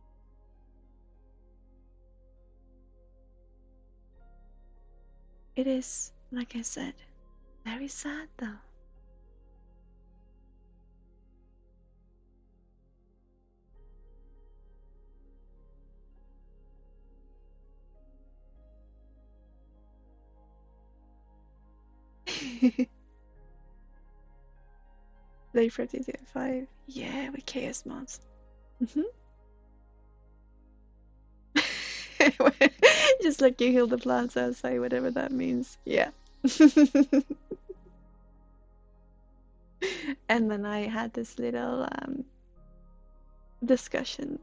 It is, like I said, very sad though. Play 5. Yeah, with chaos mods. Just like you heal the plants outside, whatever that means. Yeah. And then I had this little discussion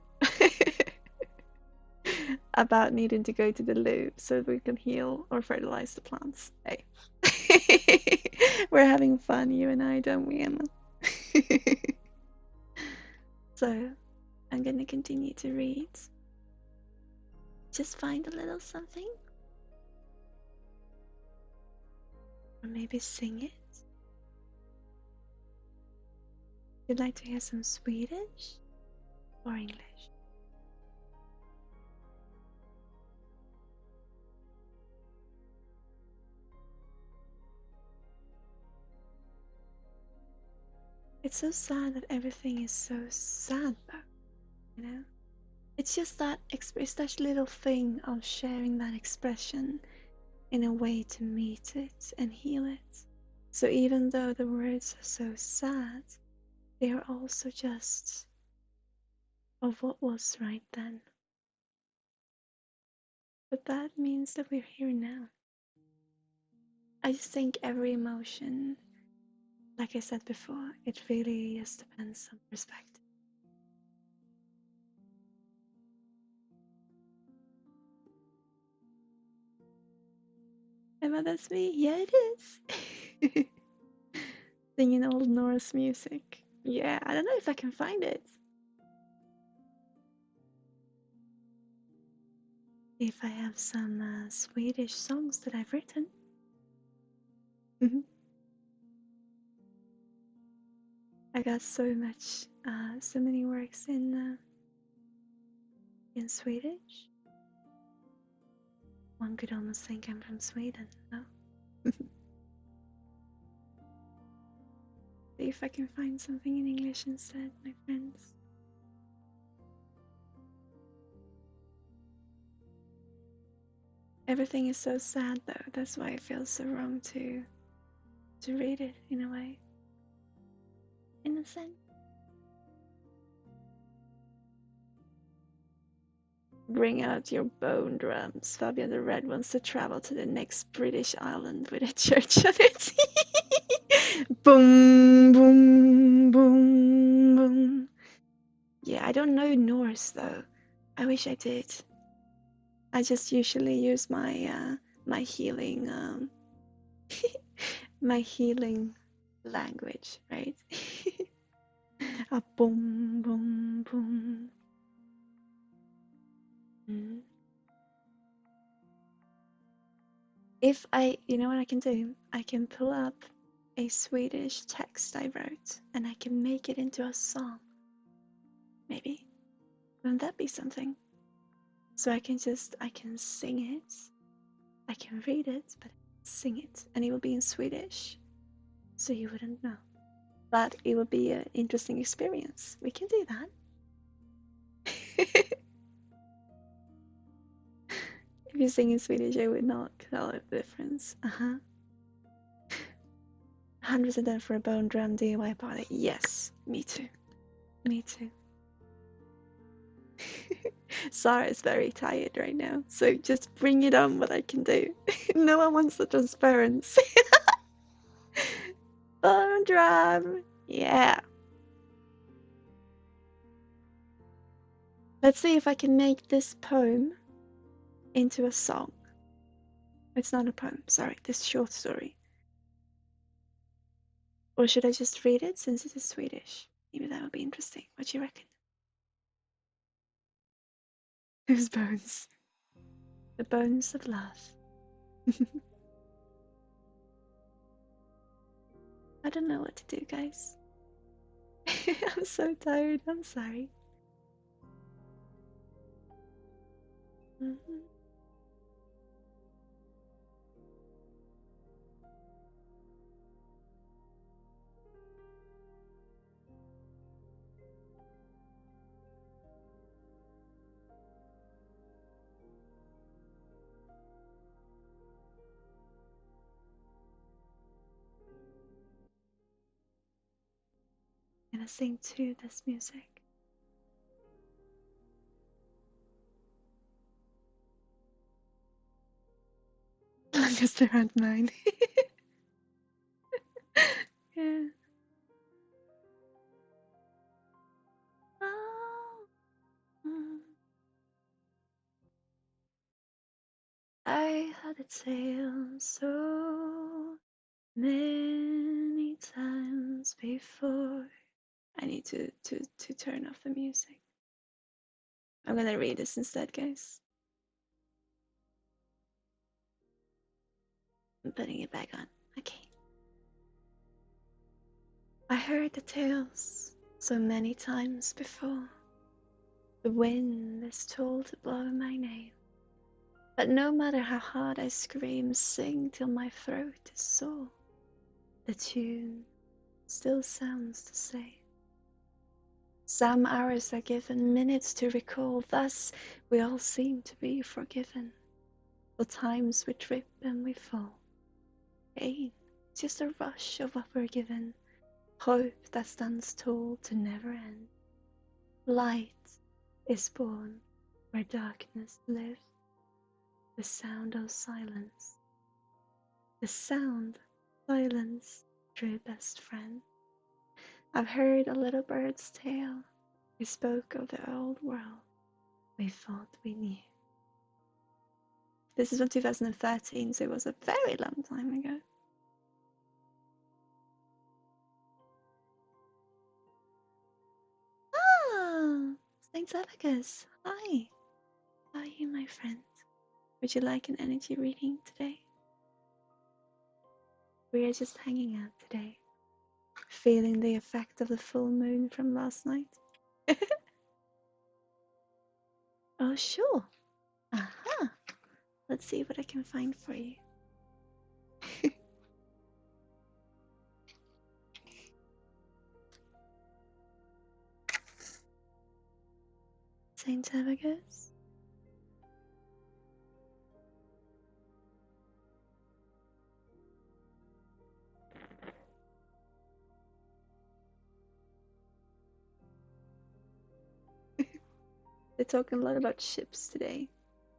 about needing to go to the loo so we can heal or fertilize the plants. Hey. We're having fun, you and I, don't we, Emma? So I'm gonna continue to read. Just find a little something. Or maybe sing it. You'd like to hear some Swedish or English? It's so sad that everything is so sad though, you know? It's just that it's that little thing of sharing that expression in a way to meet it and heal it. So even though the words are so sad, they are also just of what was right then. But that means that we're here now. I just think every emotion, like I said before, it really just depends on perspective. Emma, that's me. Yeah, it is. Singing old Norse music. Yeah, I don't know if I can find it. If I have some Swedish songs that I've written. I got so many works in Swedish. One could almost think I'm from Sweden, no? See if I can find something in English instead, my friends. Everything is so sad though, that's why it feels so wrong to read it in a way. In a sense. Bring out your bone drums. Fabian the Red wants to travel to the next British island with a church on it. Boom, boom, boom, boom. Yeah, I don't know Norse though. I wish I did. I just usually use my healing my healing language, right? A boom, boom, boom. Mm. If you know what I can do? I can pull up a Swedish text I wrote and I can make it into a song. Maybe. Wouldn't that be something? So I can sing it. I can read it, but sing it. And it will be in Swedish. So you wouldn't know. But it would be an interesting experience. We can do that. If you sing in Swedish, I would not tell the difference. 100% for a bone drum DIY party. Yes, me too. Me too. Sarah is very tired right now, so just bring it on what I can do. No one wants the transparency. Bone drum. Yeah. Let's see if I can make this poem into a song. It's not a poem, sorry, this short story. Or should I just read it since it is Swedish? Maybe that would be interesting. What do you reckon? Whose bones? The bones of love. I don't know what to do, guys. I'm so tired, I'm sorry. Mm-hmm. I'm gonna sing to this music. Just around 9. Yeah. Oh, mm. I had a tale so many times before. I need to turn off the music. I'm gonna read this instead, guys. I'm putting it back on. Okay. I heard the tales so many times before. The wind is told to blow my name. But no matter how hard I scream, sing till my throat is sore, the tune still sounds the same. Some hours are given, minutes to recall, thus we all seem to be forgiven. For times we trip and we fall. Pain, just a rush of what we're given. Hope that stands tall to never end. Light is born where darkness lives. The sound of silence. The sound, silence, true best friend. I've heard a little bird's tale. He spoke of the old world we thought we knew. This is from 2013, so it was a very long time ago. Ah, Saint Abacus. Hi. How are you, my friend? Would you like an energy reading today? We are just hanging out today, feeling the effect of the full moon from last night. Oh, sure. Aha. Let's see what I can find for you. Saint Abacus. They're talking a lot about ships today,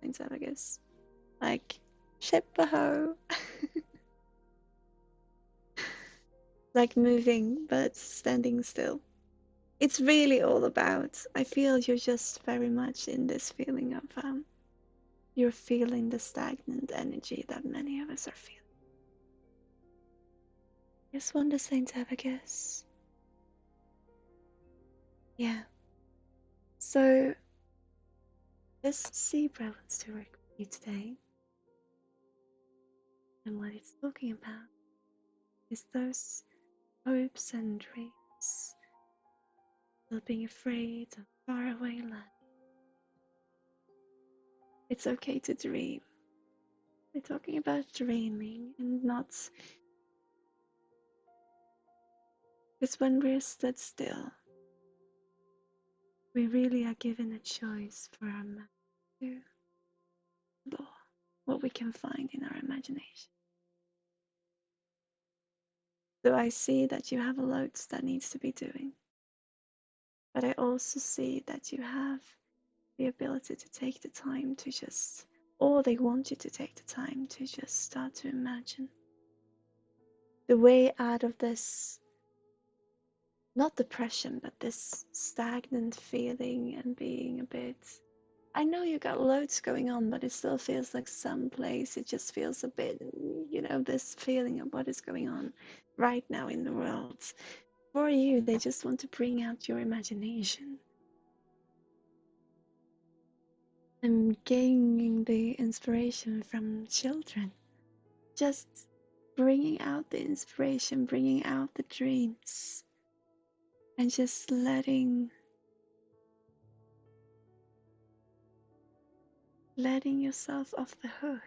Saint Abacus. Like, ship aho. Like moving, but standing still. It's really all about, I feel you're just very much in this feeling of, you're feeling the stagnant energy that many of us are feeling. Just wonder, Saint Abacus. Yeah. So, this zebra wants to work with you today. And what it's talking about is those hopes and dreams, still being afraid of faraway land. It's okay to dream. We're talking about dreaming and not. Because when we're stood still, we really are given a choice for our mind to explore what we can find in our imagination. So I see that you have a lot that needs to be doing, but I also see that you have the ability to take the time to just, or they want you to take the time to just start to imagine the way out of this, not depression, but this stagnant feeling and being a bit. I know you got loads going on, but it still feels like someplace it just feels a bit, this feeling of what is going on right now in the world. For you, they just want to bring out your imagination and gaining the inspiration from children. Just bringing out the inspiration, bringing out the dreams, and just letting yourself off the hook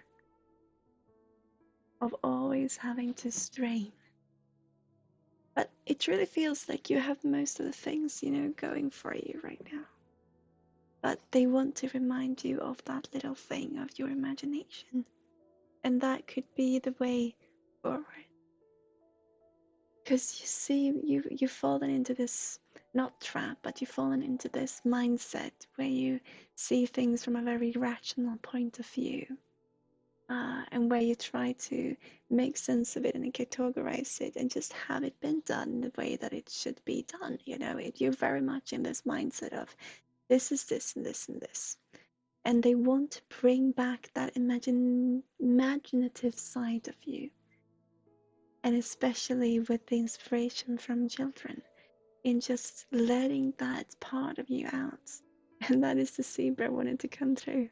of always having to strain. But it really feels like you have most of the things, going for you right now. But they want to remind you of that little thing of your imagination. And that could be the way forward. Because you see, you've fallen into this, not trap, but you've fallen into this mindset where you see things from a very rational point of view. And where you try to make sense of it and categorize it and just have it been done the way that it should be done. You're very much in this mindset of this is this and this and this. And they want to bring back that imaginative side of you. And especially with the inspiration from children, in just letting that part of you out. And that is the zebra wanting to come through.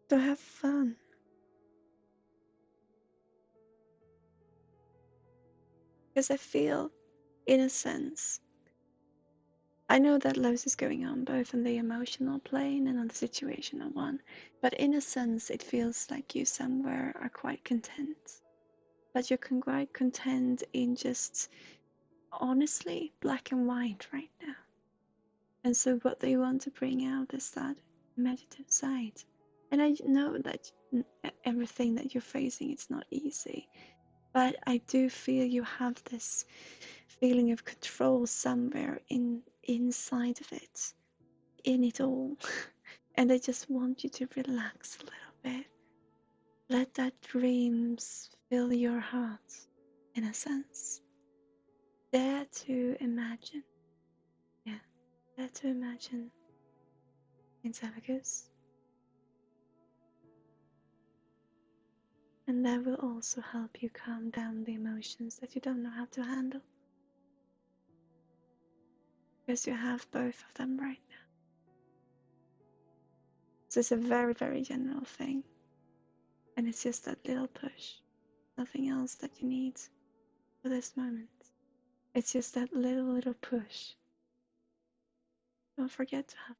So have fun. Because I feel, in a sense, I know that loads is going on both on the emotional plane and on the situational one, but in a sense, it feels like you somewhere are quite content. But you're quite content in just honestly black and white right now. And so, what they want to bring out is that imaginative side. And I know that everything that you're facing it's not easy, but I do feel you have this feeling of control somewhere inside of it, in it all. And I just want you to relax a little bit. Let that dreams fill your heart, in a sense. Dare to imagine. Yeah, dare to imagine in Savagos. And that will also help you calm down the emotions that you don't know how to handle. Because you have both of them right now. So it's a very, very general thing. And it's just that little push. Nothing else that you need for this moment. It's just that little push. Don't forget to have.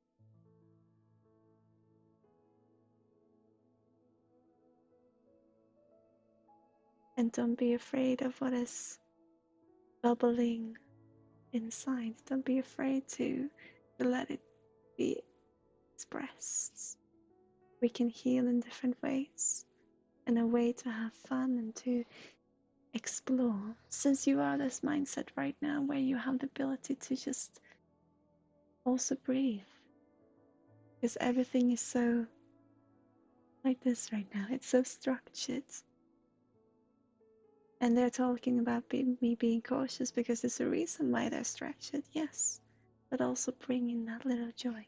And don't be afraid of what is bubbling inside. Don't be afraid to let it be expressed. We can heal in different ways. And a way to have fun and to explore. Since you are this mindset right now where you have the ability to just also breathe. Because everything is so like this right now. It's so structured. And they're talking about me being cautious because there's a reason why they're structured, yes. But also bring in that little joy.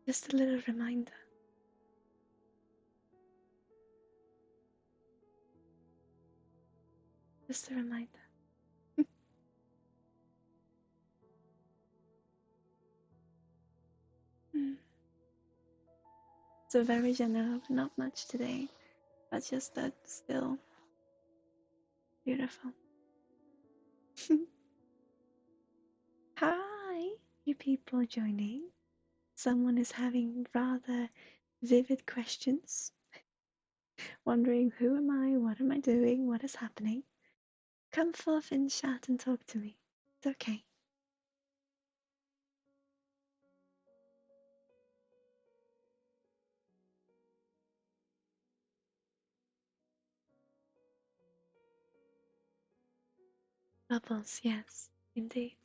Just a little reminder. Just a reminder. So very general, not much today, but just that still beautiful. Hi, you people joining. Someone is having rather vivid questions, wondering who am I, what am I doing, what is happening. Come forth and chat and talk to me. It's okay. Bubbles, yes, indeed.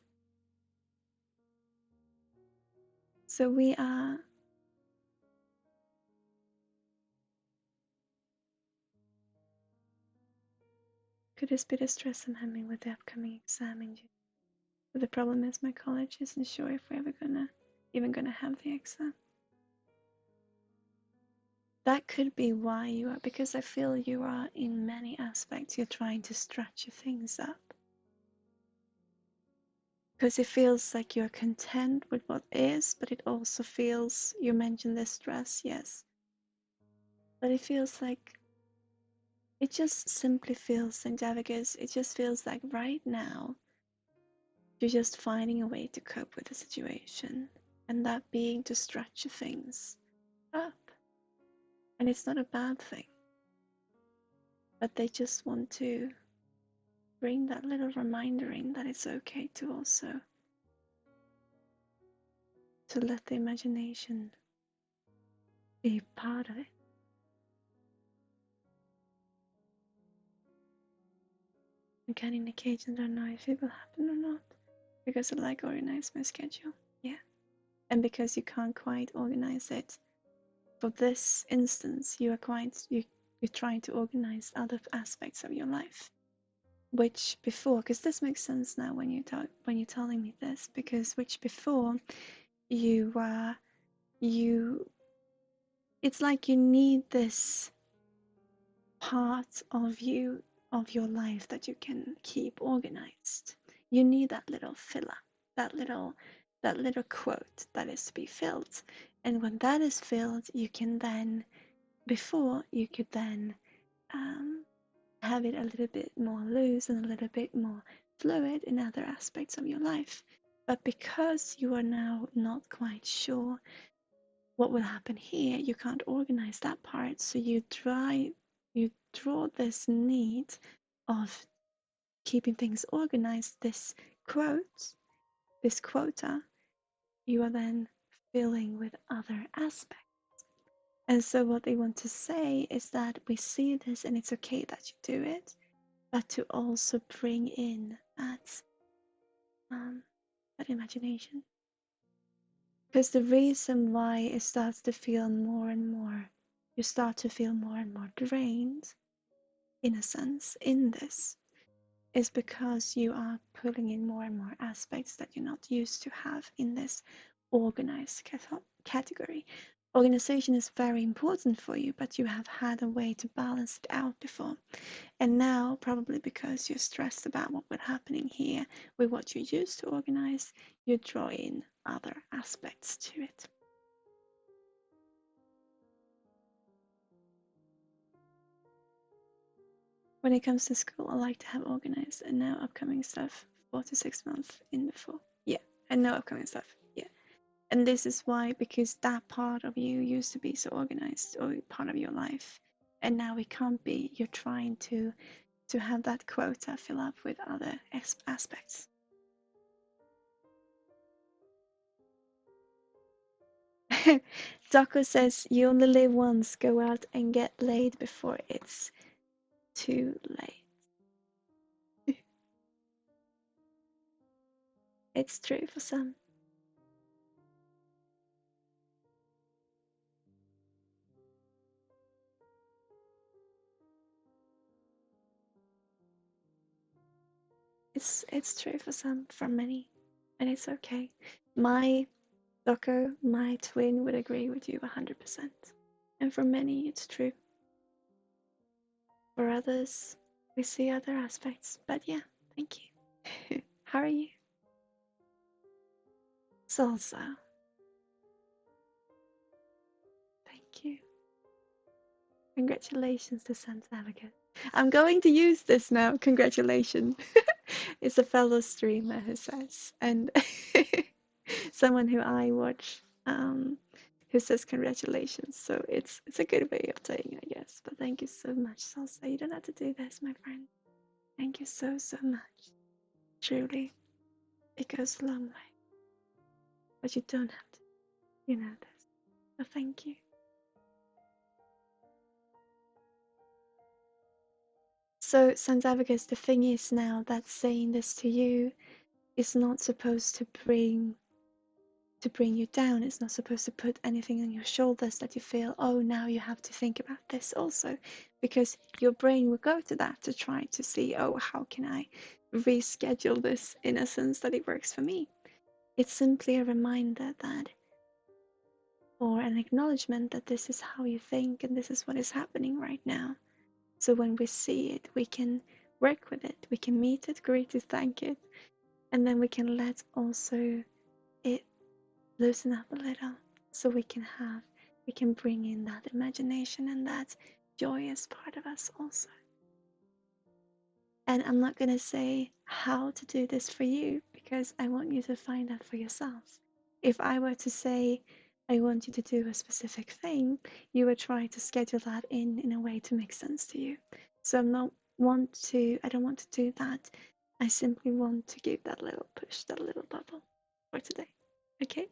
So we are. Could this be the stress I'm having with the upcoming exam in June? But the problem is my college isn't sure if we're ever even gonna have the exam. That could be why you are, because I feel you are in many aspects, you're trying to stretch things up. Because it feels like you're content with what is, but it also feels, you mentioned the stress, yes. But it feels like, it just simply feels, St. Javicus, it just feels like right now, you're just finding a way to cope with the situation. And that being to stretch things up. And it's not a bad thing. But they just want to bring that little reminder in that it's okay to also to let the imagination be part of it. Again, indications don't know if it will happen or not because I like organize my schedule. Yeah. And because you can't quite organize it for this instance, you're trying to organize other aspects of your life. Which before, because this makes sense now when you're telling me this, because which before you it's like you need this part of your life that you can keep organized. You need that little filler, that little quote that is to be filled. And when that is filled, you can then you could then have it a little bit more loose and a little bit more fluid in other aspects of your life. But because you are now not quite sure what will happen here, you can't organize that part, so you draw this need of keeping things organized, this quota, you are then filling with other aspects. And so what they want to say is that we see this and it's okay that you do it, but to also bring in that imagination. Because the reason why it starts to feel more and more, you start to feel more and more drained, in a sense, in this, is because you are pulling in more and more aspects that you're not used to have in this organized category. Organization is very important for you, but you have had a way to balance it out before. And now, probably because you're stressed about what was happening here with what you used to organize, you draw in other aspects to it. When it comes to school, I like to have organized and now upcoming stuff 4 to 6 months in before. Yeah, and no upcoming stuff. Yeah. And this is why, because that part of you used to be so organized, or part of your life, and now it can't be. You're trying to have that quota fill up with other aspects. Dako says you only live once, go out and get laid before it's too late. It's true for some. It's true for some, for many, and it's okay. My Dako, my twin, would agree with you 100%. And for many, it's true. For others, we see other aspects. But yeah, thank you. How are you? Salsa. Thank you. Congratulations to Sans Advocate. I'm going to use this now. Congratulations. It's a fellow streamer who says, and someone who I watch, who says congratulations. So it's a good way of saying, I guess. But thank you so much, Salsa. You don't have to do this, my friend. Thank you so much. Truly, it goes a long way. But you don't have to. You know this. So thank you. So, Sans Advocates, the thing is now that saying this to you is not supposed to bring you down. It's not supposed to put anything on your shoulders that you feel, oh, now you have to think about this also, because your brain will go to that to try to see, oh, how can I reschedule this in a sense that it works for me. It's simply a reminder that, or an acknowledgement that this is how you think and this is what is happening right now. So when we see it, we can work with it, we can meet it, greet it, thank it, and then we can let also it loosen up a little, so we can bring in that imagination and that joyous part of us also. And I'm not going to say how to do this for you, because I want you to find out for yourself. If I were to say, I want you to do a specific thing, you would try to schedule that in a way to make sense to you. So I don't want to do that. I simply want to give that little push, that little bubble for today. Okay?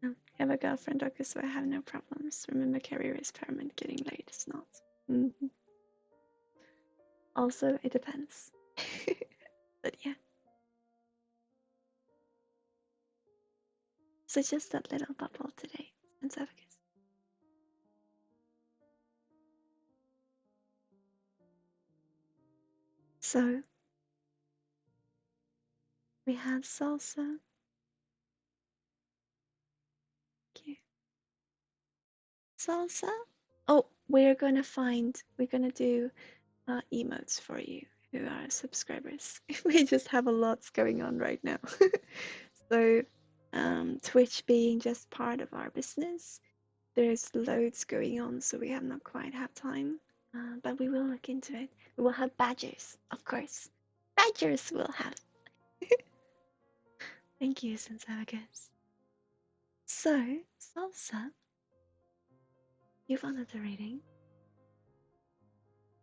I have a girlfriend, okay, so I have no problems. Remember, career is paramount, getting late is not. Mm-hmm. Also, it depends. But yeah. So just that little bubble today, Sans Advocates. So we had salsa. Okay. Salsa. Oh, we're gonna do emotes for you who are subscribers. We just have a lot going on right now. So Twitch being just part of our business, there's loads going on, so we have not quite had time. But we will look into it. We will have badgers, of course. Badgers will have. Thank you, Sans Advocates. So, Salsa, you wanted the reading?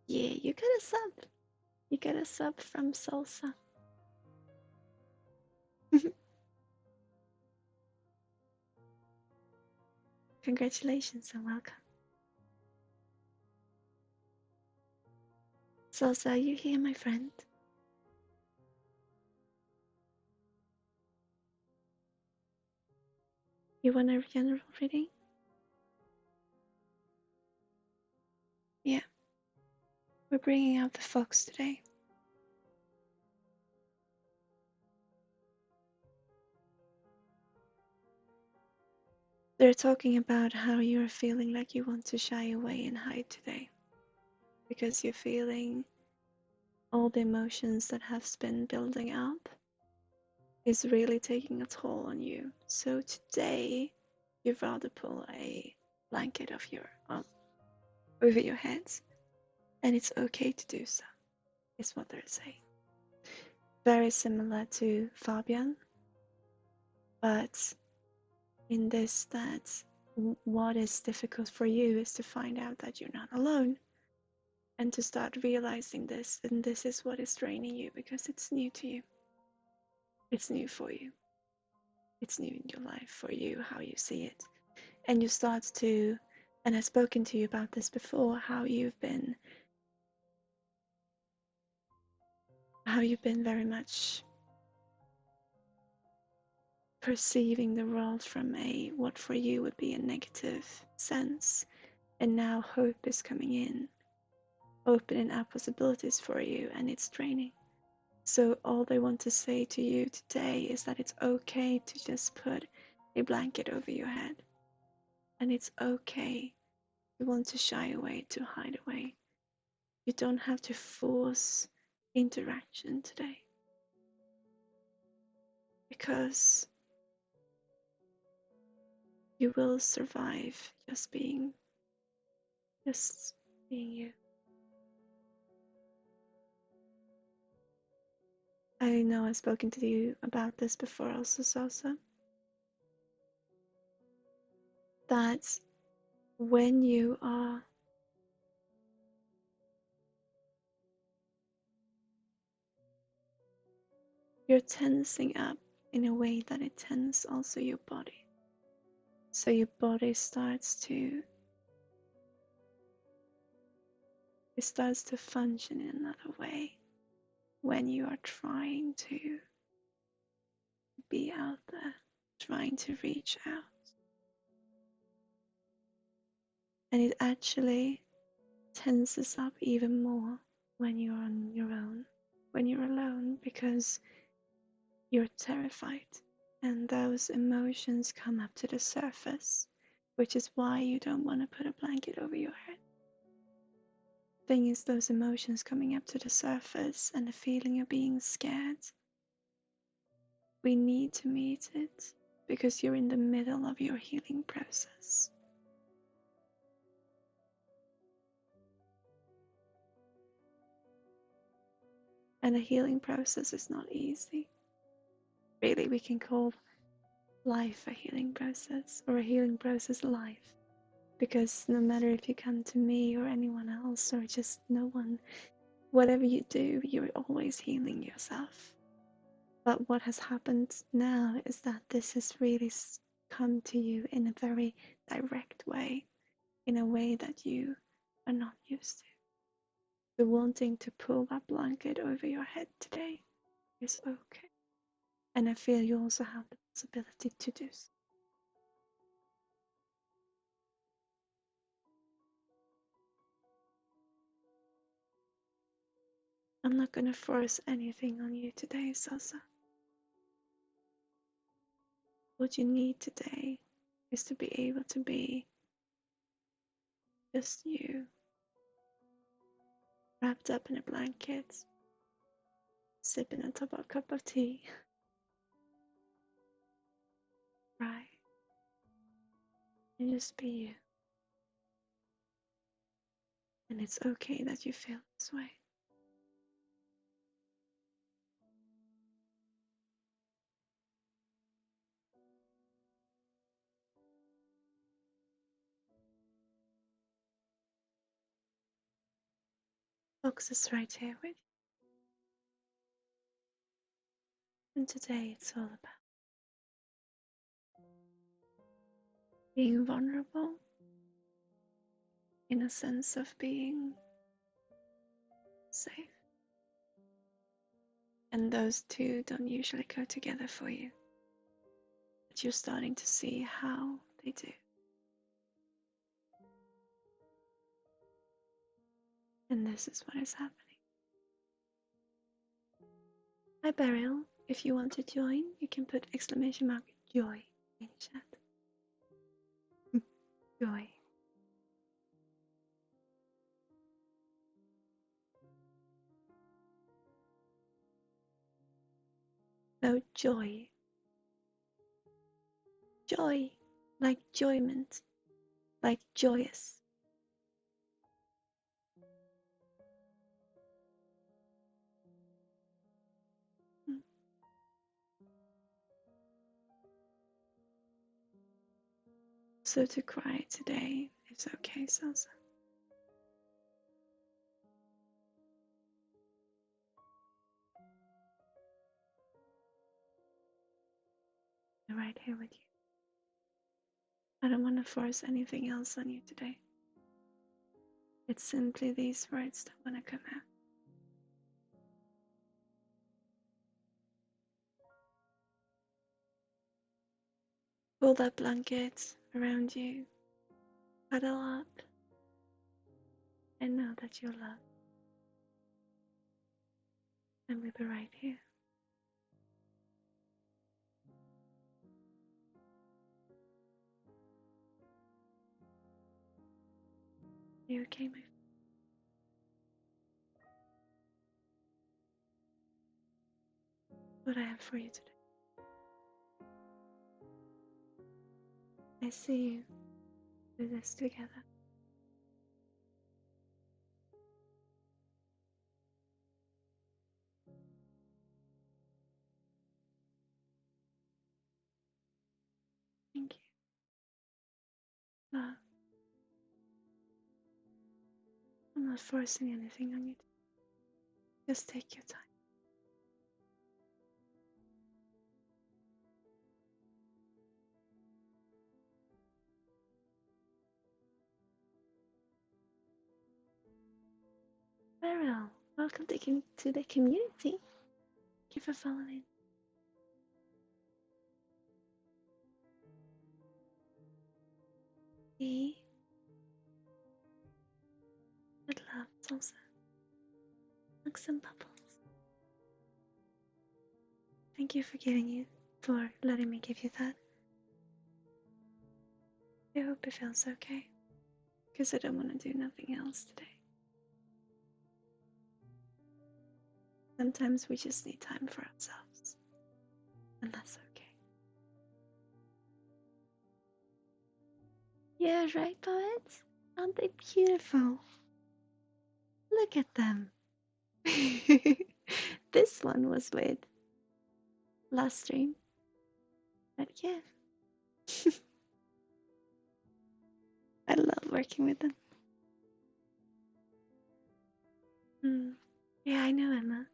Yeah, you got a sub. You got a sub from Salsa. Congratulations and welcome. Salsa, are you here, my friend? You want a general reading? Yeah. We're bringing out the fox today. They're talking about how you're feeling like you want to shy away and hide today, because you're feeling all the emotions that have been building up is really taking a toll on you. So today, you'd rather pull a blanket over your head, and it's okay to do so, is what they're saying. Very similar to Fabian, but in this, that what is difficult for you is to find out that you're not alone, and to start realizing this, and this is what is draining you because it's new to you. It's new for you. It's new in your life for you, how you see it. And you start to, and I've spoken to you about this before, how you've been very much perceiving the world from what for you would be a negative sense, and now hope is coming in, opening up possibilities for you, and it's draining. So all they want to say to you today is that it's okay to just put a blanket over your head, and it's okay to want to shy away, to hide away. You don't have to force interaction today. because you will survive just being you. I know I've spoken to you about this before also, Salsa, that when you're tensing up in a way that it tenses also your body. So your body starts to function in another way when you are trying to be out there, trying to reach out. And it actually tenses up even more when you're on your own, when you're alone, because you're terrified and those emotions come up to the surface, which is why you don't want to put a blanket over your head. Thing is, those emotions coming up to the surface and the feeling of being scared, we need to meet it because you're in the middle of your healing process. And a healing process is not easy. Really, we can call life a healing process, or a healing process life. Because no matter if you come to me or anyone else, or just no one, whatever you do, you're always healing yourself. But what has happened now is that this has really come to you in a very direct way, in a way that you are not used to. The wanting to pull that blanket over your head today is okay. And I feel you also have the possibility to do so. I'm not going to force anything on you today, Salsa. What you need today is to be able to be just you, wrapped up in a blanket, sipping on top of a cup of tea. Right? And just be you. And it's okay that you feel this way. Fox is right here with you. And today it's all about being vulnerable in a sense of being safe. And those two don't usually go together for you. But you're starting to see how they do. And this is what is happening. Hi Beryl, if you want to join, you can put exclamation mark joy in chat. Joy. No, joy. Joy, like enjoyment, like joyous. So to cry today is okay, Salsa. I'm right here with you. I don't want to force anything else on you today. It's simply these words that want to come out. Pull that blanket around you, cuddle up, and know that you're loved. And we'll be right here. Are you okay, my friend? What I have for you today. I see you do this together. Thank you. Love. I'm not forcing anything on you. Just take your time. Beryl, welcome to the community. Thank you for following. See? Good love, Salsa. Like some bubbles. Thank you for letting me give you that. I hope it feels okay. Because I don't want to do nothing else today. Sometimes we just need time for ourselves. And that's okay. Yeah, right, poets? Aren't they beautiful? Look at them. This one was with last stream. But yeah. I love working with them. Yeah, I know, Emma.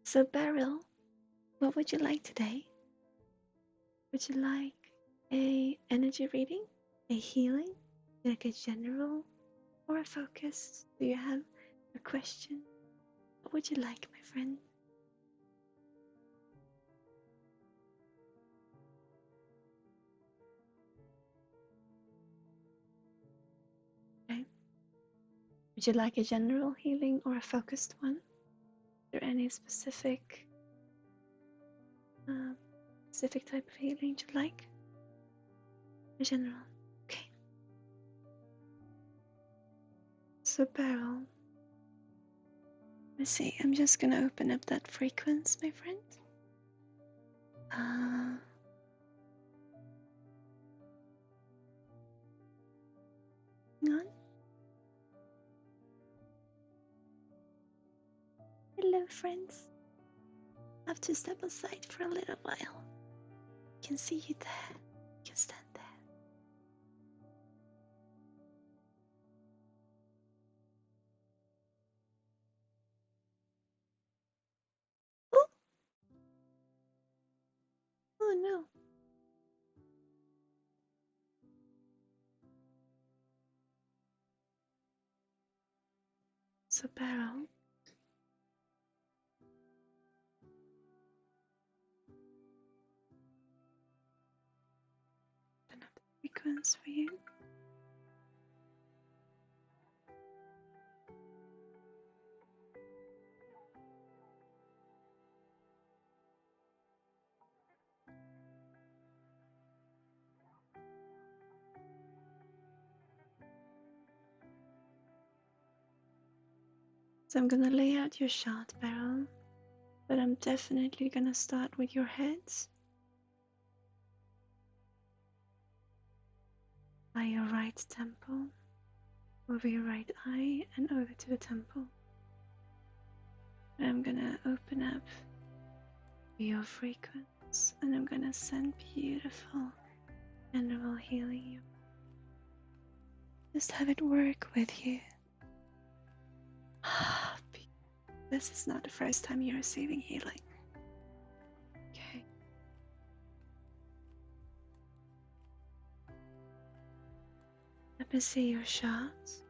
So, Beryl, what would you like today? Would you like a energy reading, a healing, like a general, or a focus? Do you have a question? What would you like, my friend? Okay. Would you like a general healing or a focused one? Is there any specific type of healing you'd like? A general. Okay. So, Beryl, let's see. I'm just gonna open up that frequency, my friend. Hang on. Hello, friends. I have to step aside for a little while. I can see you there. You can stand there. Oh! Oh no. So, Beryl, open up the frequency for you. So I'm gonna lay out your shot, Beryl, but I'm definitely gonna start with your heads. By your right temple, over your right eye, and over to the temple. And I'm gonna open up your frequency, and I'm gonna send beautiful general healing you. Just have it work with you. This is not the first time you're receiving healing. Okay. Let me see your shots.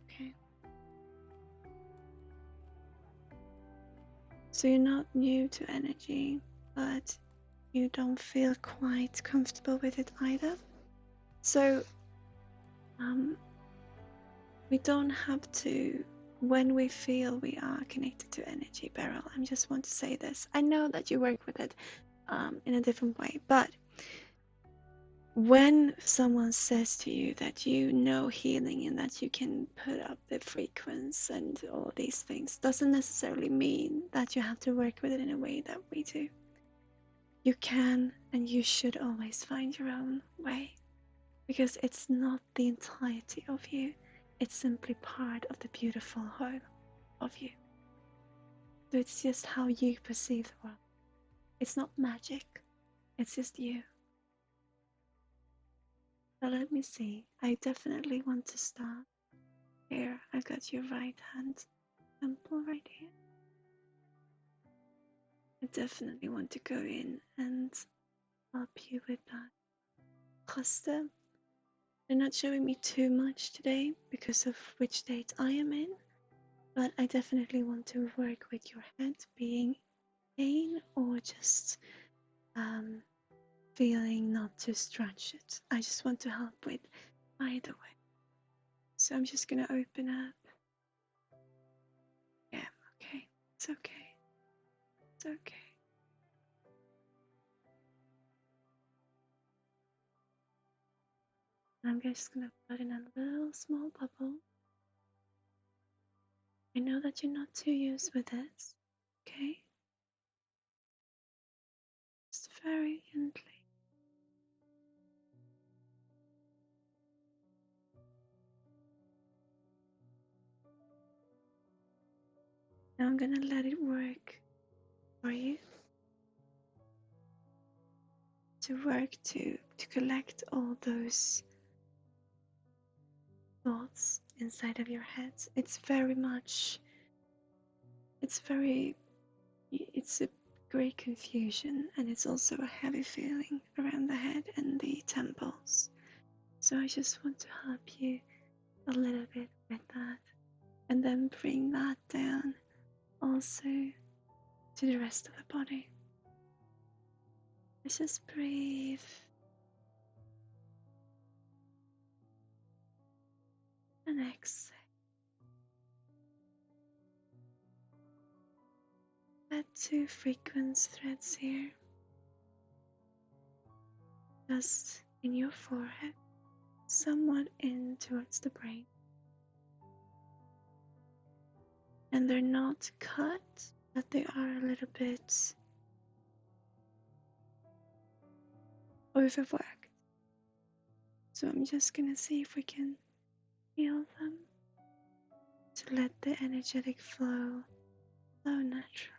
Okay. So you're not new to energy, but you don't feel quite comfortable with it either. So we don't have to, when we feel we are connected to energy, Beryl, I just want to say this. I know that you work with it in a different way, but when someone says to you that you know healing and that you can put up the frequency and all these things, doesn't necessarily mean that you have to work with it in a way that we do. You can and you should always find your own way, because it's not the entirety of you, it's simply part of the beautiful whole of you. So it's just how you perceive the world. It's not magic, it's just you. So let me see. I definitely want to start here. I've got your right hand temple right here. I definitely want to go in and help you with that. Costa, they're not showing me too much today because of which date I am in, but I definitely want to work with your head being pain or just feeling not to stretch it. I just want to help with either way. So I'm just gonna open up. Yeah, okay. It's okay. It's okay. I'm just gonna put in a little small bubble. I know that you're not too used with this, okay? Just very gently. Now I'm gonna let it work for you. To work to collect all those thoughts inside of your head. It's a great confusion, and it's also a heavy feeling around the head and the temples. So I just want to help you a little bit with that, and then bring that down also to the rest of the body. Let's just breathe and exhale. Add 2 frequency threads here, just in your forehead, somewhat in towards the brain. And they're not cut, but they are a little bit overworked. So I'm just gonna see if we can heal them to let the energetic flow naturally.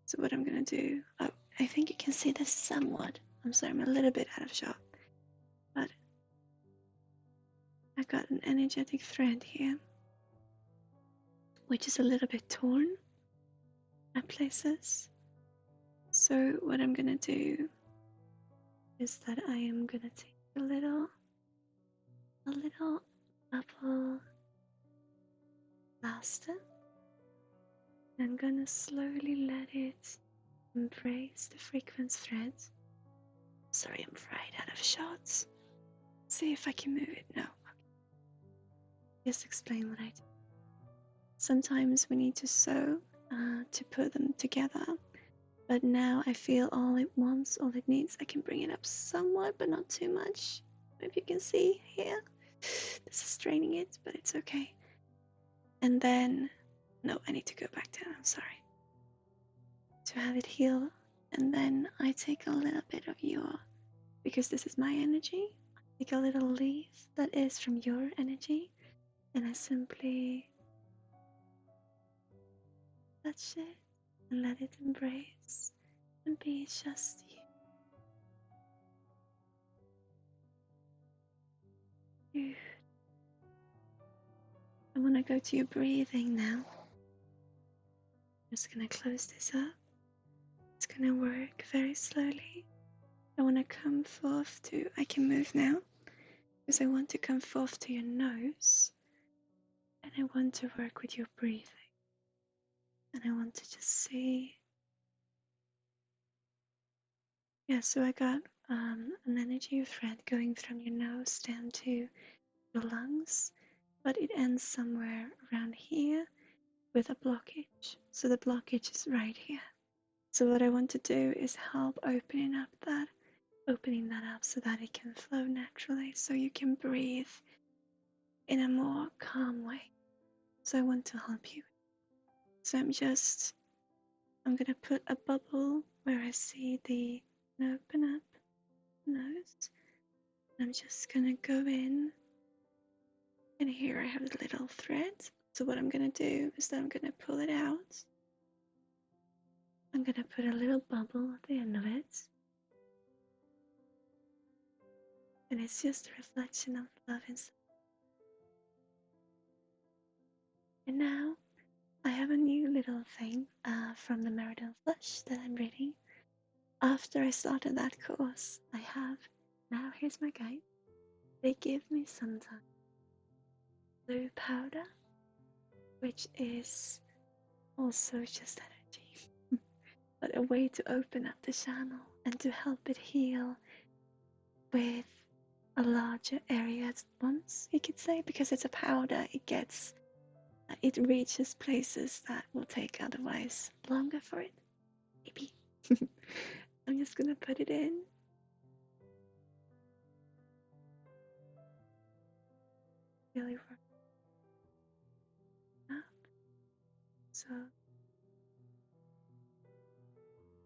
So what I'm gonna do, oh, I think you can see this somewhat. I'm sorry, I'm a little bit out of shot, but I got an energetic thread here, which is a little bit torn at places. So what I'm gonna do is that I am gonna take a little bubble plaster. I'm gonna slowly let it embrace the frequency threads. Sorry, I'm right out of shots. See if I can move it. No. Just explain what I do. Sometimes we need to sew to put them together, but now I feel all it wants, all it needs. I can bring it up somewhat, but not too much. If you can see here, this is straining it, but it's okay. And then, no, I need to go back down. I'm sorry. To have it heal, and then I take a little bit of your, because this is my energy, I take a little leaf that is from your energy, and I simply touch it and let it embrace and be just you. I want to go to your breathing now. I'm just gonna close this up. It's gonna work very slowly. I want to come forth to, I can move now, because I want to come forth to your nose, and I want to work with your breathing. And I want to just see. Yeah, so I got an energy thread going from your nose down to your lungs, but it ends somewhere around here with a blockage. So the blockage is right here. So what I want to do is help opening up that opening that up so that it can flow naturally, so you can breathe in a more calm way. So I want to help you. So I'm gonna put a bubble where I see the open up nose. I'm just gonna go in, and here I have a little thread. So what I'm gonna do is that I'm gonna pull it out. I'm gonna put a little bubble at the end of it. And it's just a reflection of love inside. And now I have a new little thing from the Marital Flush that I'm reading. After I started that course, I have, now here's my guide. They give me sometimes blue powder, which is also just energy, but a way to open up the channel and to help it heal with a larger area at once, you could say, because it's a powder, it reaches places that will take otherwise longer for it, maybe. I'm just gonna put it in. Really work up. So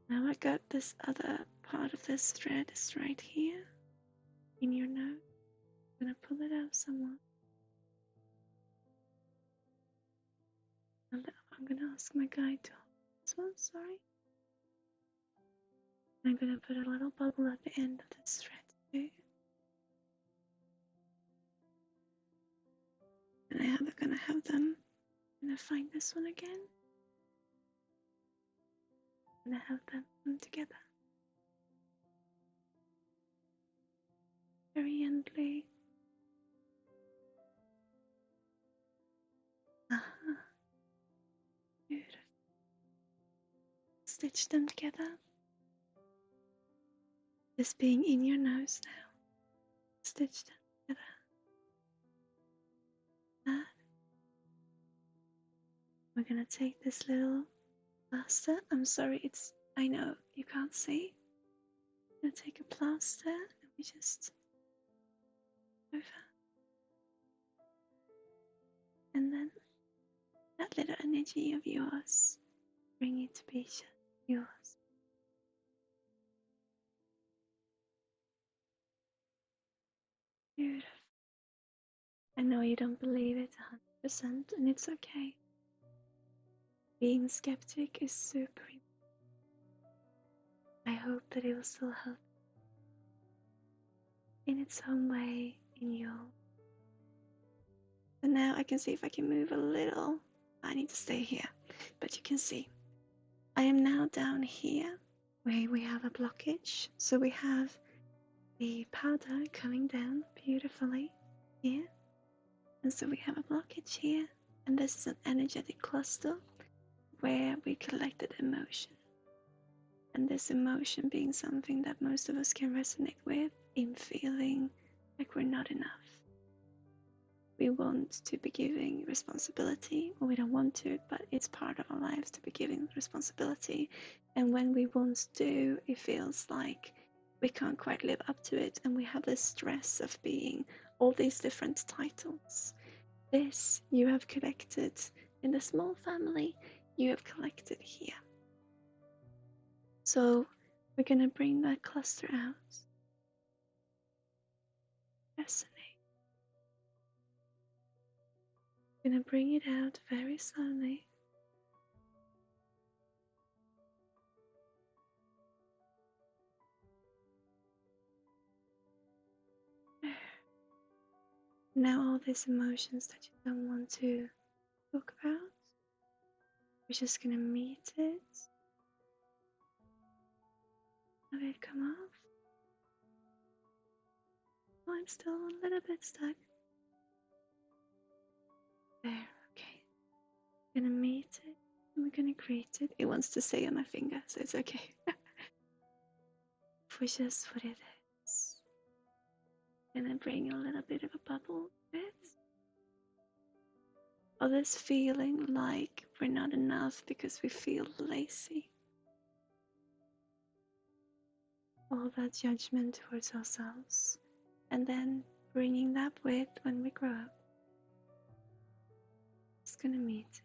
now I got this other part of this thread is right here in your nose. I'm gonna pull it out somewhat. And I'm gonna ask my guide to hold this one, sorry. I'm gonna put a little bubble at the end of this thread too. And I'm gonna have them. I'm gonna find this one again. I'm gonna have them come together. Very gently. Beautiful. Stitch them together. Just being in your nose now. Stitch them together. That. We're gonna take this little plaster. I'm sorry, I know you can't see. I'm gonna take a plaster and we just over. And then that little energy of yours, bring it to be yours. Beautiful. I know you don't believe it 100%, and it's okay. Being skeptic is super important. I hope that it will still help in its own way in you. And now I can see if I can move a little. I need to stay here, but you can see I am now down here where we have a blockage. So we have the powder coming down beautifully here, and so we have a blockage here, and this is an energetic cluster where we collected emotion. And this emotion being something that most of us can resonate with in feeling like we're not enough. We want to be giving responsibility, or we don't want to, but it's part of our lives to be giving responsibility. And when we want to, it feels like we can't quite live up to it, and we have this stress of being all these different titles. This you have collected in the small family, you have collected here. So we're going to bring that cluster out. Resonate. We're going to bring it out very slowly. Now all these emotions that you don't want to talk about, we're just going to meet it. Have it come off. Oh, I'm still a little bit stuck. There, okay. We're going to meet it and we're going to greet it. It wants to stay on my finger, so it's okay. For just what it is. And then bring a little bit of a bubble with it. Or this feeling like we're not enough because we feel lazy. all that judgment towards ourselves, and then bringing that with when we grow up. It's gonna meet.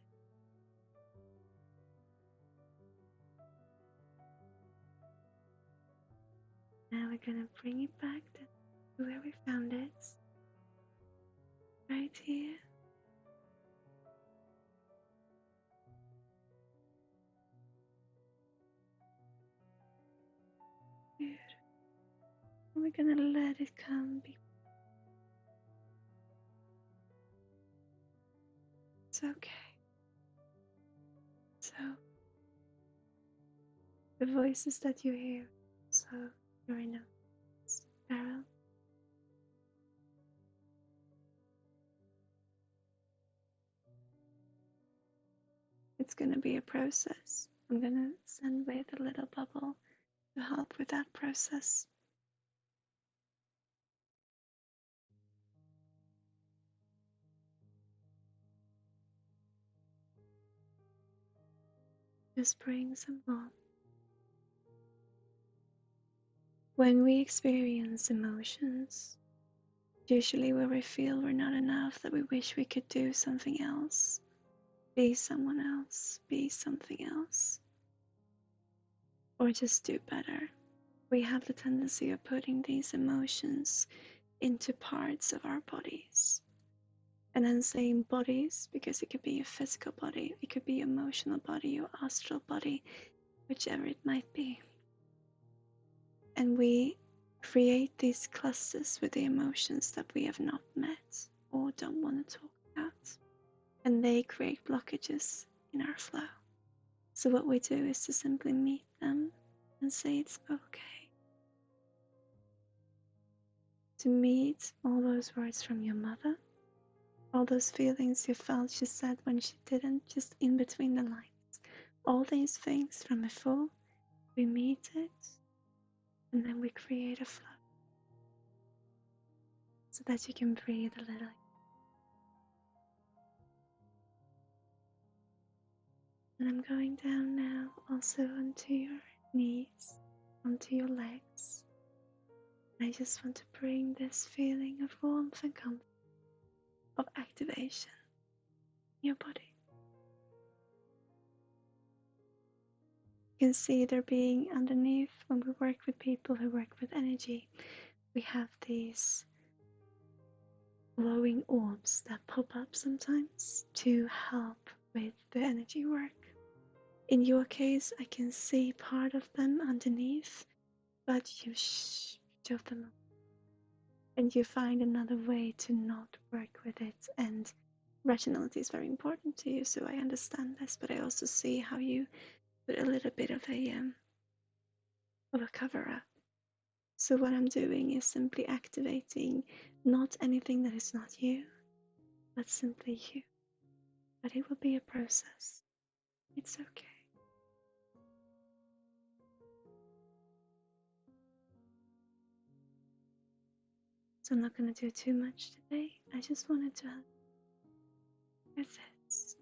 Now we're gonna bring it back to where we found it. Right here. Beautiful. And we're gonna let it come. It's okay. So, the voices that you hear, so your inner Carol. It's gonna be a process. I'm gonna send with a little bubble to help with that process. Just bring some warmth. When we experience emotions, usually where we feel we're not enough, that we wish we could do something else, be someone else, be something else, or just do better. We have the tendency of putting these emotions into parts of our bodies. And then saying bodies, because it could be a physical body, it could be emotional body or astral body, whichever it might be. And we create these clusters with the emotions that we have not met or don't want to talk about. And they create blockages in our flow. So what we do is to simply meet them and say it's okay. To meet all those words from your mother, all those feelings you felt she said when she didn't, just in between the lines. All these things from before, we meet it, and then we create a flow so that you can breathe a little. And I'm going down now also onto your knees, onto your legs. I just want to bring this feeling of warmth and comfort, of activation in your body. You can see there being underneath, when we work with people who work with energy, we have these glowing orbs that pop up sometimes to help with the energy work. In your case, I can see part of them underneath, but you shove them up. And you find another way to not work with it. And rationality is very important to you, so I understand this, but I also see how you put a little bit of a cover up. So what I'm doing is simply activating not anything that is not you, but simply you. But it will be a process. It's okay. So I'm not going to do too much today. I just wanted to help with this.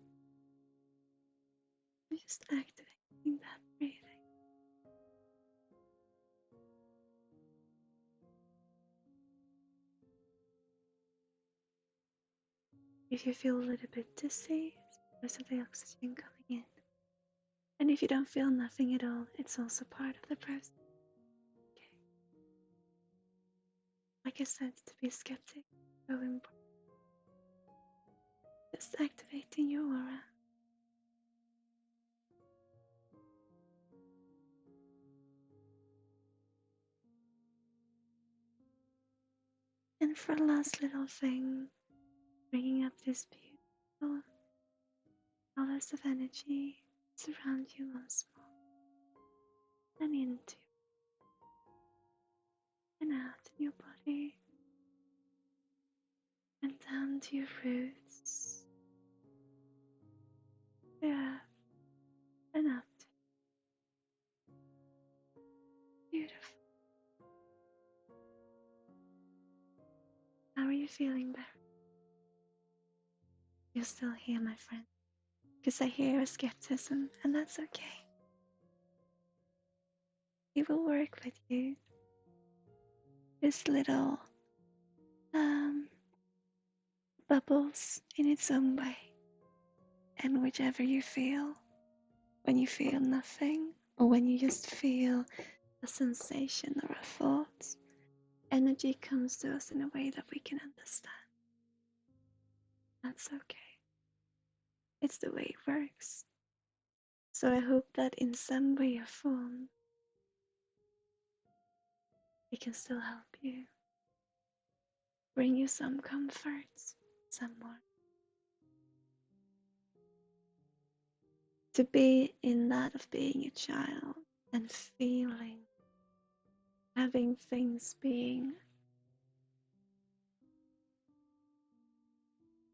I'm just activating that breathing. If you feel a little bit dizzy, it's because of the oxygen coming in. And if you don't feel nothing at all, it's also part of the process. Okay. Like I said, to be skeptic, so important. Just activating your aura. And for the last little thing, bringing up this beautiful colors of energy surround you once more. And into and out in your body. And down to your roots. Yeah. And up. Beautiful. How are you feeling, Barry? You're still here, my friend. Because I hear a skepticism, and that's okay. It will work with you. this little bubbles in its own way. And whichever you feel, when you feel nothing, or when you just feel a sensation or a thought, energy comes to us in a way that we can understand. That's okay. It's the way it works. So I hope that in some way or form, it can still help you, bring you some comfort, somewhere. To be in that of being a child and feeling, having things being,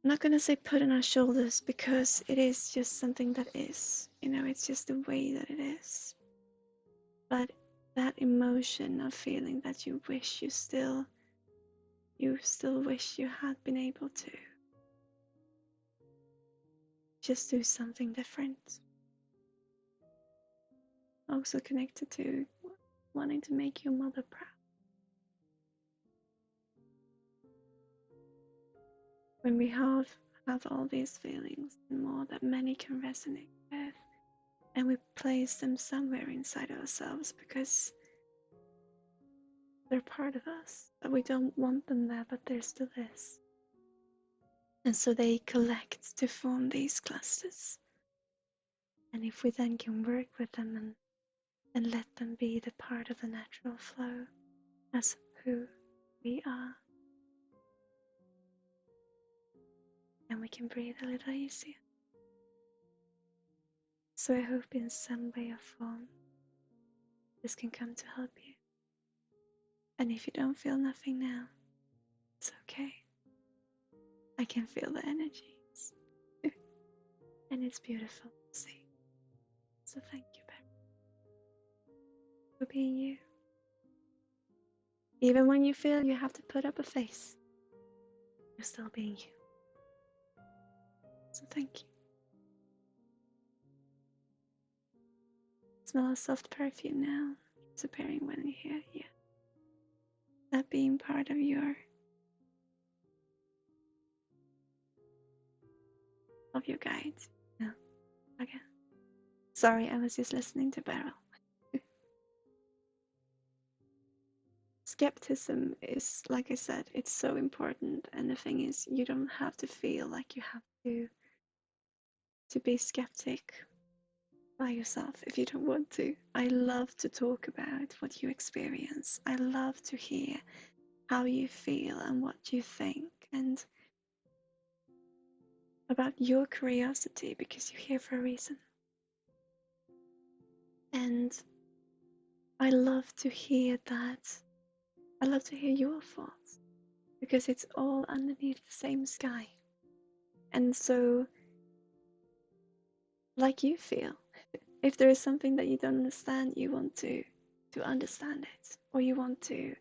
I'm not going to say put on our shoulders because it is just something that is, it's just the way that it is. But that emotion of feeling that you wish you still wish you had been able to just do something different. Also connected to wanting to make your mother proud. When we have all these feelings and more that many can resonate with, and we place them somewhere inside ourselves because they're part of us, but we don't want them there, but there still is. And so they collect to form these clusters. And if we then can work with them and let them be the part of the natural flow as who we are, then we can breathe a little easier. So I hope in some way or form this can come to help you. And if you don't feel nothing now, it's okay. I can feel the energies. And it's beautiful to see. So thank you, Barry, for being you. Even when you feel you have to put up a face, you're still being you. So thank you. Smell a soft perfume now. It's appearing when you're here. Yeah. That being part of your guide. No. Okay. Sorry, I was just listening to Beryl. Skepticism is, like I said, it's so important. And the thing is, you don't have to feel like you have to be skeptic by yourself if you don't want to. I love to talk about what you experience. I love to hear how you feel and what you think, and about your curiosity, because you're here for a reason. And I love to hear that. I love to hear your thoughts, because it's all underneath the same sky. And so, like you feel, if there is something that you don't understand, you want to understand it, or you want to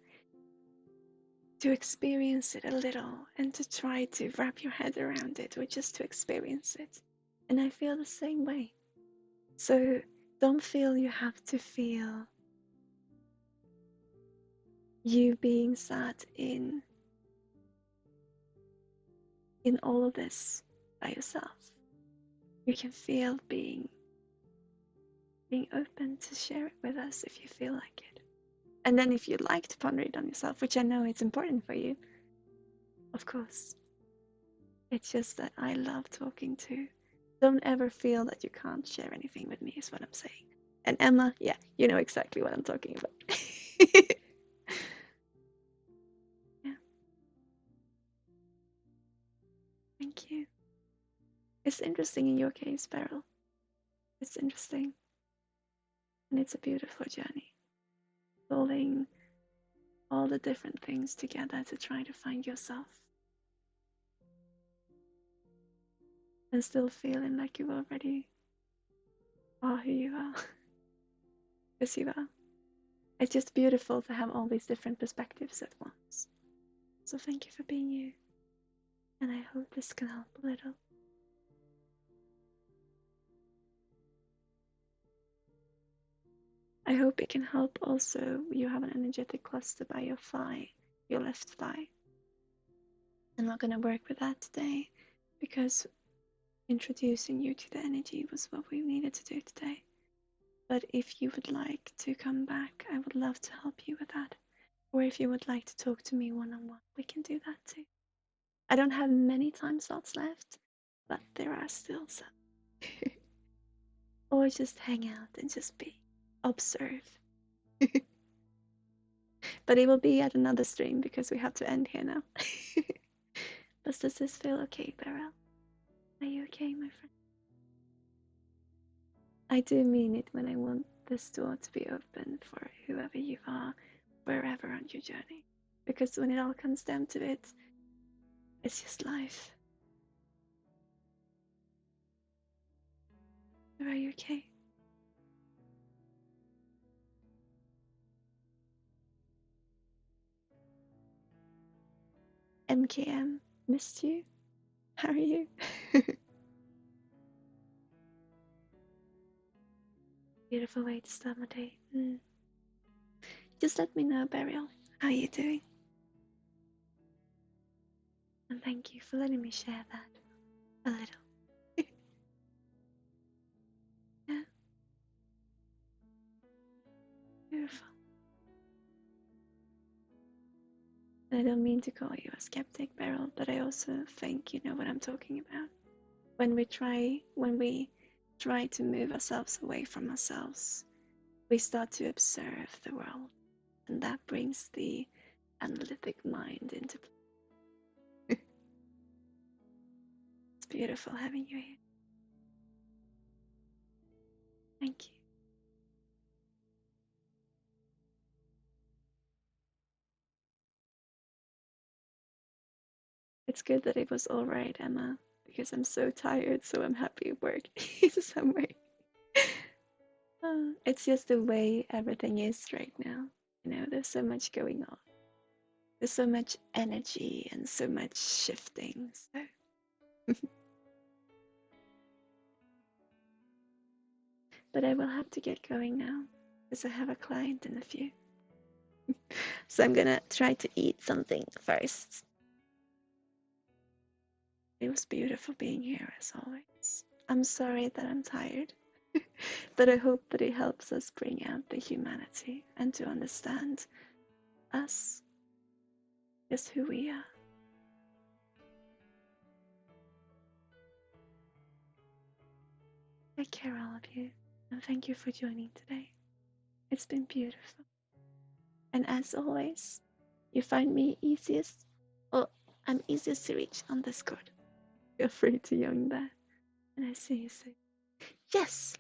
experience it a little and to try to wrap your head around it, or just to experience it. And I feel the same way. So don't feel you have to feel you being sat in all of this by yourself. You can feel being open to share it with us if you feel like it. And then if you'd like to ponder it on yourself, which I know it's important for you, of course. It's just that I love talking to. Don't ever feel that you can't share anything with me, is what I'm saying. And Emma, yeah, you know exactly what I'm talking about. Yeah. Thank you. It's interesting in your case, Beryl. It's interesting. And it's a beautiful journey. Pulling all the different things together to try to find yourself. And still feeling like you already are who you are. Because you are. It's just beautiful to have all these different perspectives at once. So thank you for being you. And I hope this can help a little. I hope it can help also. You have an energetic cluster by your thigh. your left thigh. I'm not going to work with that today because introducing you to the energy was what we needed to do today. But if you would like to come back, I would love to help you with that. Or if you would like to talk to me one-on-one, we can do that too. I don't have many time slots left, but there are still some. Or just hang out and just observe. But it will be at another stream because we have to end here now. But does this feel okay, Beryl? Are you okay, my friend? I do mean it when I want this door to be open for whoever you are, wherever on your journey. Because when it all comes down to it, it's just life. Are you okay? MKM, missed you. How are you? Beautiful way to start my day. Just let me know, Beryl. How are you doing? And thank you for letting me share that a little. Yeah, beautiful. And I don't mean to call you a skeptic, Beryl, but I also think you know what I'm talking about. When we try to move ourselves away from ourselves, we start to observe the world, and that brings the analytic mind into play. It's beautiful having you here. Thank you. It's good that it was all right, Emma, because I'm so tired, so I'm happy it worked in some way. It's just the way everything is right now. You know, there's so much going on. There's so much energy and so much shifting. So but I will have to get going now because I have a client in a few. So I'm gonna try to eat something first. It was beautiful being here as always. I'm sorry that I'm tired, but I hope that it helps us bring out the humanity and to understand us, just who we are. Take care, all of you, and thank you for joining today. It's been beautiful. And as always, you find me easiest, or I'm easiest to reach on Discord. Feel free to join there, and I see you soon. Yes,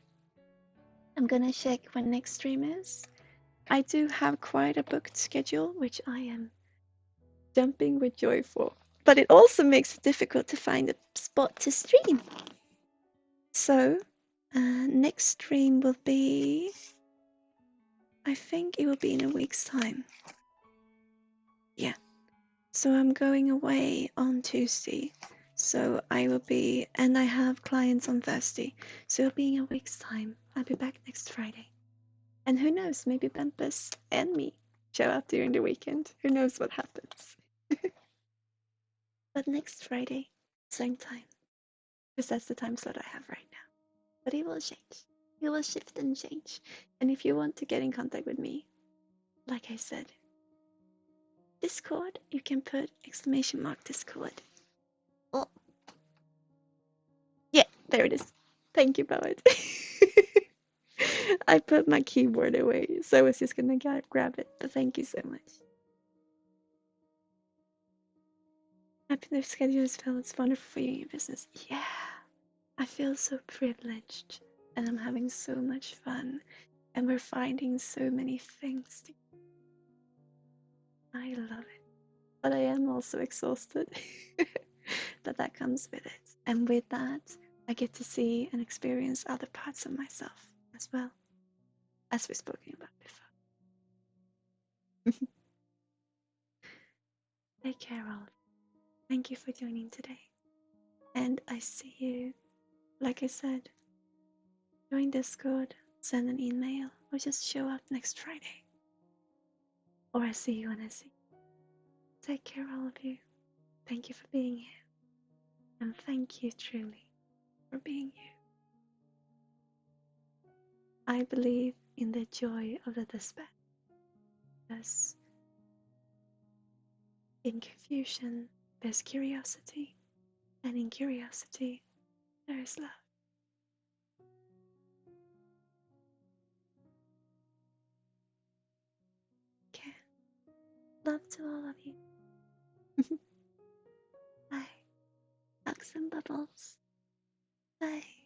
I'm gonna check when next stream is. I do have quite a booked schedule, which I am jumping with joy for. But it also makes it difficult to find a spot to stream. So, next stream will be, I think it will be in a week's time. Yeah. So I'm going away on Tuesday. So I will be, and I have clients on Thursday. So it'll be in a week's time. I'll be back next Friday. And who knows, maybe Bumpus and me show up during the weekend. Who knows what happens. But next Friday, same time. Because that's the time slot I have right now. But it will change. It will shift and change. And if you want to get in contact with me, like I said, Discord, you can put !Discord. Oh, yeah, there it is. Thank you, Poet. I put my keyboard away, so I was just gonna grab it. But thank you so much. Happy their schedule is filled. It's wonderful for you and your business. Yeah, I feel so privileged, and I'm having so much fun, and we're finding so many things. I love it, but I am also exhausted. But that comes with it, and with that, I get to see and experience other parts of myself as well, as we've spoken about before. Take care, all. Thank you for joining today, and I see you. Like I said, join Discord, send an email, or just show up next Friday. Or I see you when I see you. Take care, all of you. Thank you for being here. And thank you truly for being you. I believe in the joy of the despair. Because in confusion, there's curiosity. And in curiosity, there is love. Okay. Love to all of you. Bye. Hugs and bubbles. Bye.